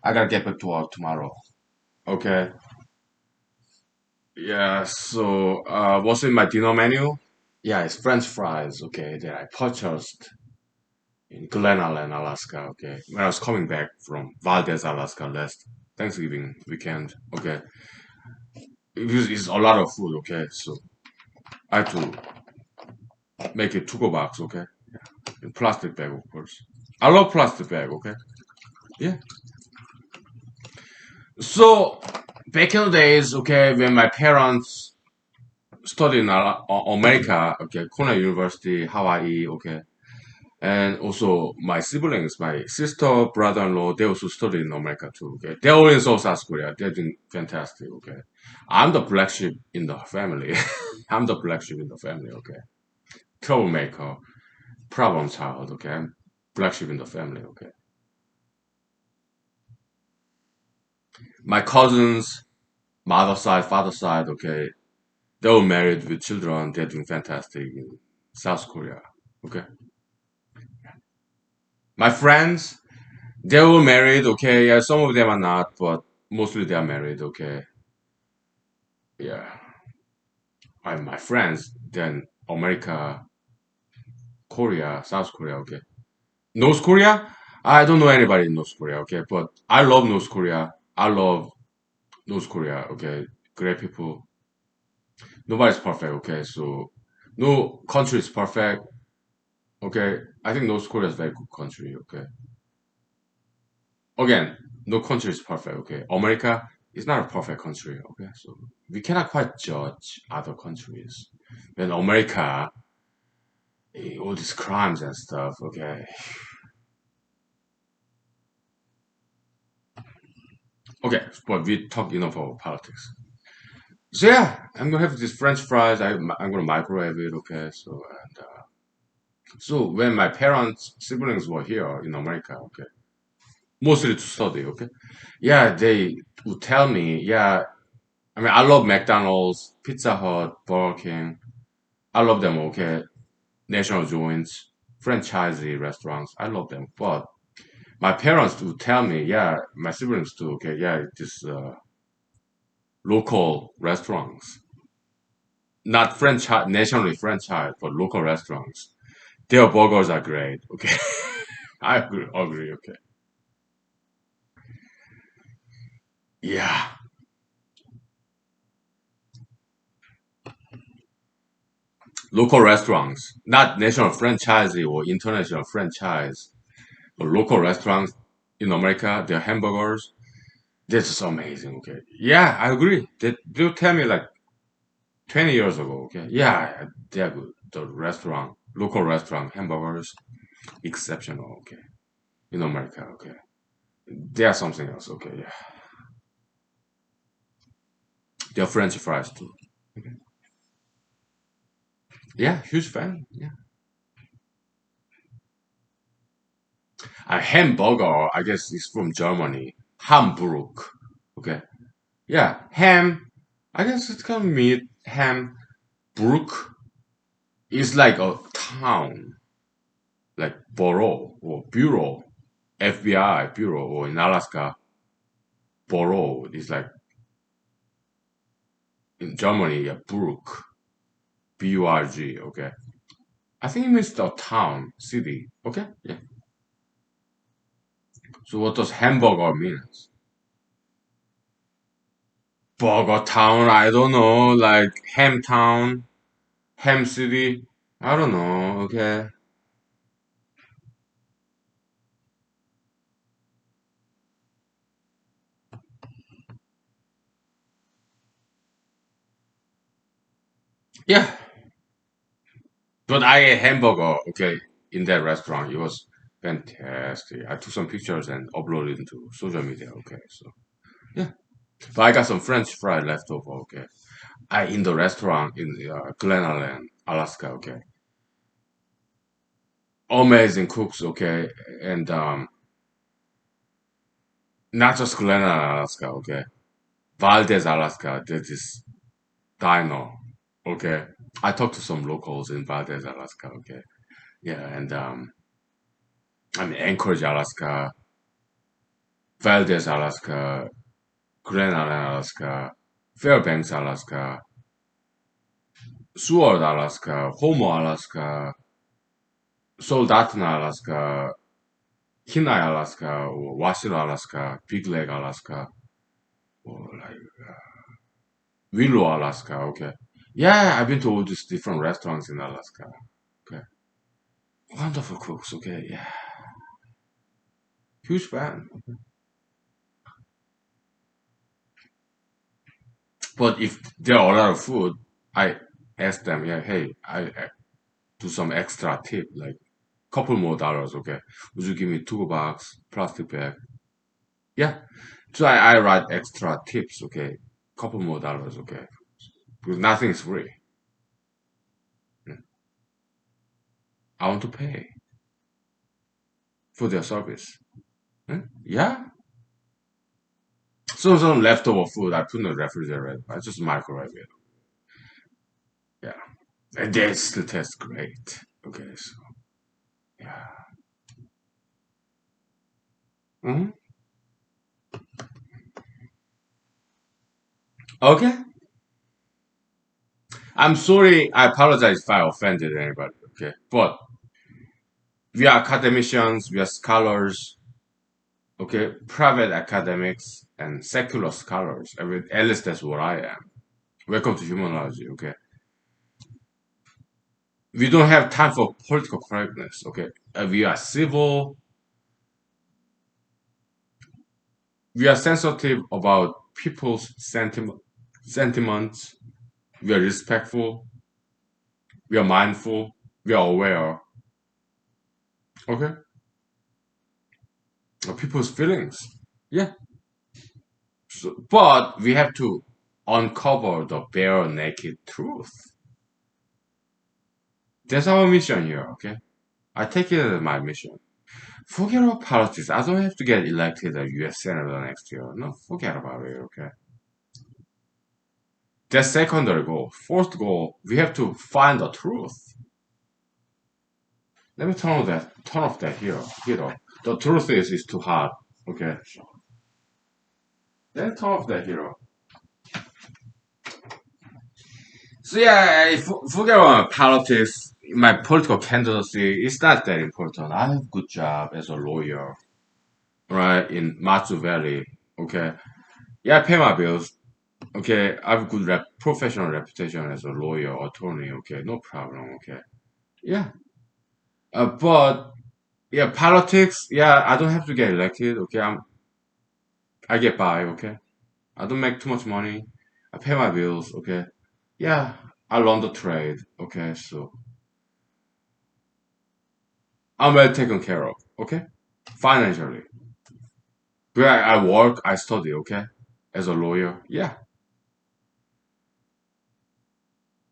I gotta get back to work tomorrow. Okay. Yeah. So, what's in my dinner menu? Yeah, it's French fries. Okay, that I purchased in Glen Allen, Alaska. Okay, when I was coming back from Valdez, Alaska last Thanksgiving weekend. Okay, it's a lot of food. Okay, so I had to make it to go box. Okay, in plastic bag, of course. I love plastic bag. Okay, yeah. So back in the days, okay, when my parents studied in America, okay, Cornell University, Hawaii, okay, and also my siblings, my sister, brother-in-law, they also studied in America too. Okay, they're all in South Korea. They're doing fantastic. Okay, I'm the black sheep in the family. I'm the black sheep in the family. Okay, troublemaker, problem child. Okay, I'm black sheep in the family. Okay, my cousins, mother side, father side. Okay, they're all married with children. They're doing fantastic in South Korea. Okay, my friends, they're all married. Okay, yeah, some of them are not, but mostly they are married. Okay, yeah. My friends, then America, Korea, South Korea, okay. North Korea? I don't know anybody in North Korea, okay, but I love North Korea. I love North Korea, okay. Great people. Nobody's perfect, okay, so no country is perfect, okay. I think North Korea is a very good country, okay. Again, no country is perfect, okay. America is not a perfect country, okay, so we cannot quite judge other countries. When America, all these crimes and stuff, okay. Okay, but we talk enough about politics. So yeah, I'm gonna have these French fries. I'm gonna microwave it. Okay, so when my parents siblings were here in America, okay, mostly to study. Okay, yeah, they would tell me, yeah. I mean, I love McDonald's, Pizza Hut, Burger King. I love them. Okay, national joints, franchisee restaurants. I love them, but my parents would tell me, yeah, my siblings too. Okay, yeah, this local restaurants, not franchise, nationally franchise, but local restaurants. Their burgers are great. Okay, I agree. Okay, yeah, local restaurants, not national franchise or international franchise, but local restaurants in America. Their hamburgers, they're just amazing. Okay, yeah, I agree. They tell me like 20 years ago. Okay, yeah, they're good. The restaurant, local restaurant hamburgers, exceptional. Okay, in America. Okay, they are something else. Okay, yeah. They're French fries too. Okay. Yeah, huge fan. Yeah. A hamburger, I guess, is from Germany. Hamburg. Okay. Yeah, ham. I guess it's kind of meat. Ham. Brook is like a town, like borough or bureau. FBI bureau, or in Alaska, borough is like in Germany, a Burg. Burg. Okay. I think it means the town, city. Okay. Yeah. So what does hamburger mean? Burger Town, I don't know, like Ham Town, Ham City, I don't know, okay. Yeah, but I ate hamburger, okay, in that restaurant. It was fantastic. I took some pictures and uploaded it into social media, okay, so yeah. But I got some French fry left over, okay. I in the restaurant in Glen Allen, Alaska, okay. Amazing cooks, okay, and not just Glen Allen, Alaska, okay. Valdez, Alaska, that is diner. Okay. I talked to some locals in Valdez, Alaska. Okay. Yeah, and I mean Anchorage, Alaska, Valdez, Alaska, Grand Island, Alaska, Fairbanks, Alaska, Seward, Alaska, Homo, Alaska, Soldotna, Alaska, Kenai, Alaska, or Wasilla, Alaska, Big Lake, Alaska, or like Willow, Alaska. Okay. Yeah, I've been to all these different restaurants in Alaska. Okay. Wonderful cooks. Okay. Yeah. Huge fan. But if there are a lot of food, I ask them, yeah, hey, I do some extra tip, like couple more dollars, okay? Would you give me two bucks, plastic bag? Yeah. So I write extra tips, okay? Couple more dollars, okay? Because nothing is free. Mm. I want to pay for their service. Mm. Yeah. So some leftover food I put in the refrigerator. I just microwave it. Yeah. And they still taste great. Okay, so yeah. Hmm. Okay. I'm sorry. I apologize if I offended anybody. Okay. But we are academicians, we are scholars, okay, private academics and secular scholars. I mean, at least that's what I am. Welcome to humanology, okay? We don't have time for political correctness, okay? We are civil, we are sensitive about people's sentiments, we are respectful, we are mindful, we are aware, okay? Of people's feelings. Yeah. So, but we have to uncover the bare naked truth. That's our mission here, okay? I take it as my mission. Forget about politics. I don't have to get elected as US Senator next year. No, forget about it, okay? That's secondary goal. First goal, we have to find the truth. Let me turn off that here. Hero. The truth is it's too hot. Okay. Let me turn off that hero. So yeah, forget about politics. My political candidacy is not that important. I have a good job as a lawyer, right, in Matsu Valley. Okay. Yeah, I pay my bills. Okay, I have good professional reputation as a lawyer, attorney. Okay, no problem. Okay, yeah. But yeah, politics. Yeah, I don't have to get elected. Okay, I get by. Okay, I don't make too much money. I pay my bills. Okay, yeah. I learn the trade. Okay, so I'm well taken care of. Okay, financially. Where I work, I study. Okay, as a lawyer. Yeah,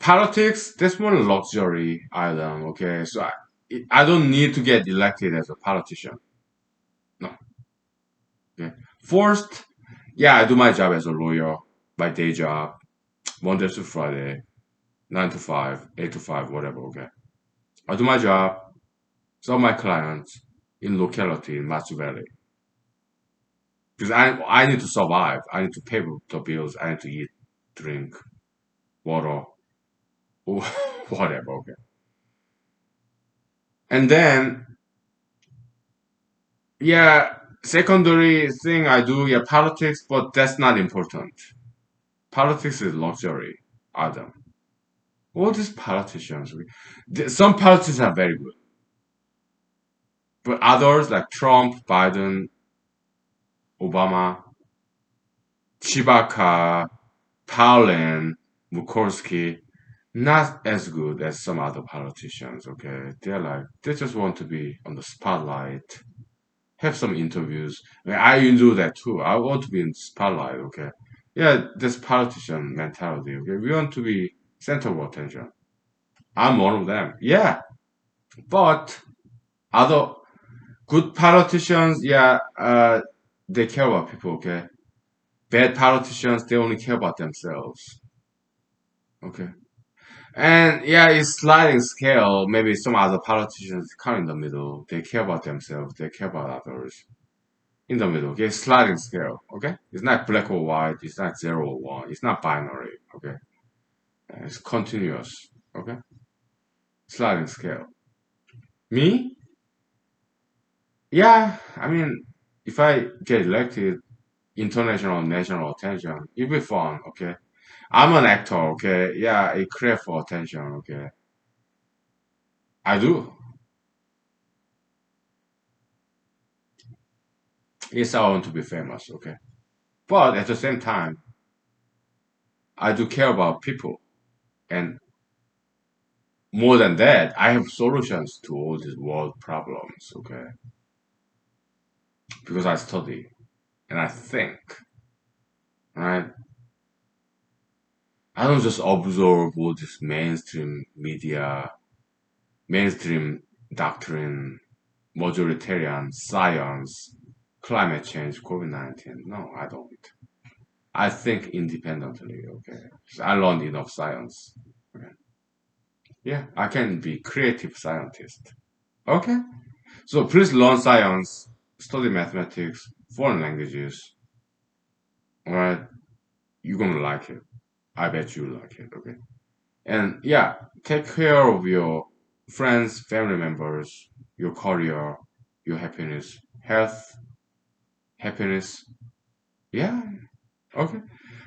politics. That's more luxury item. Okay, so I don't need to get elected as a politician. No. Okay. First, yeah, I do my job as a lawyer, my day job, Monday to Friday, 9 to 5, 8 to 5, whatever. Okay. I do my job, serve my clients in locality in Matsu Valley. Because I need to survive. I need to pay the bills. I need to eat, drink, water, or whatever. Okay. And then, yeah, secondary thing I do, yeah, politics, but that's not important. Politics is luxury, Adam. All these politicians, some politicians are very good, but others like Trump, Biden, Obama, Chibaka, Palin, Mukorski, not as good as some other politicians. Okay, they just want to be on the spotlight, have some interviews. I mean, I enjoy that too. I want to be in the spotlight. Okay, yeah, this politician mentality. Okay, we want to be center of attention. I'm one of them. Yeah, but other good politicians, yeah, they care about people, okay? Bad politicians, they only care about themselves. Okay. And yeah, it's sliding scale. Maybe some other politicians come in the middle. They care about themselves. They care about others. In the middle. Okay, sliding scale. Okay, it's not black or white. It's not zero or one. It's not binary. Okay, it's continuous. Okay, sliding scale. Me? Yeah. I mean, if I get elected, international, national attention, it'll be fun. Okay, I'm an actor. Okay, yeah, I crave for attention. Okay, I do. Yes, I want to be famous. Okay, but at the same time, I do care about people. And more than that, I have solutions to all these world problems, okay? Because I study and I think, right? I don't just absorb all this mainstream media, mainstream doctrine, majoritarian science, climate change, COVID-19. No, I don't. I think independently, okay? So I learned enough science. Okay? Yeah, I can be creative scientist. Okay? So please learn science, study mathematics, foreign languages. Alright, you're gonna like it. I bet you like it. Okay. And yeah, take care of your friends, family members, your career, your happiness, health, happiness. Yeah. Okay.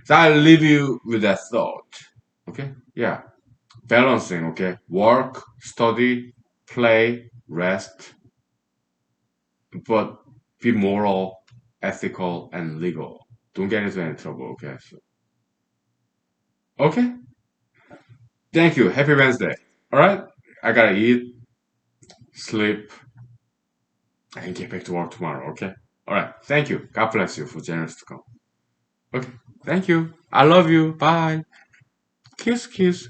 So I'll leave you with that thought. Okay. Yeah. Balancing. Okay. Work, study, play, rest, but be moral, ethical, and legal. Don't get into any trouble, okay? So, okay. Thank you. Happy Wednesday. All right. I gotta eat, sleep, and get back to work tomorrow, okay? All right. Thank you. God bless you for generous to come. Okay. Thank you. I love you. Bye. Kiss, kiss.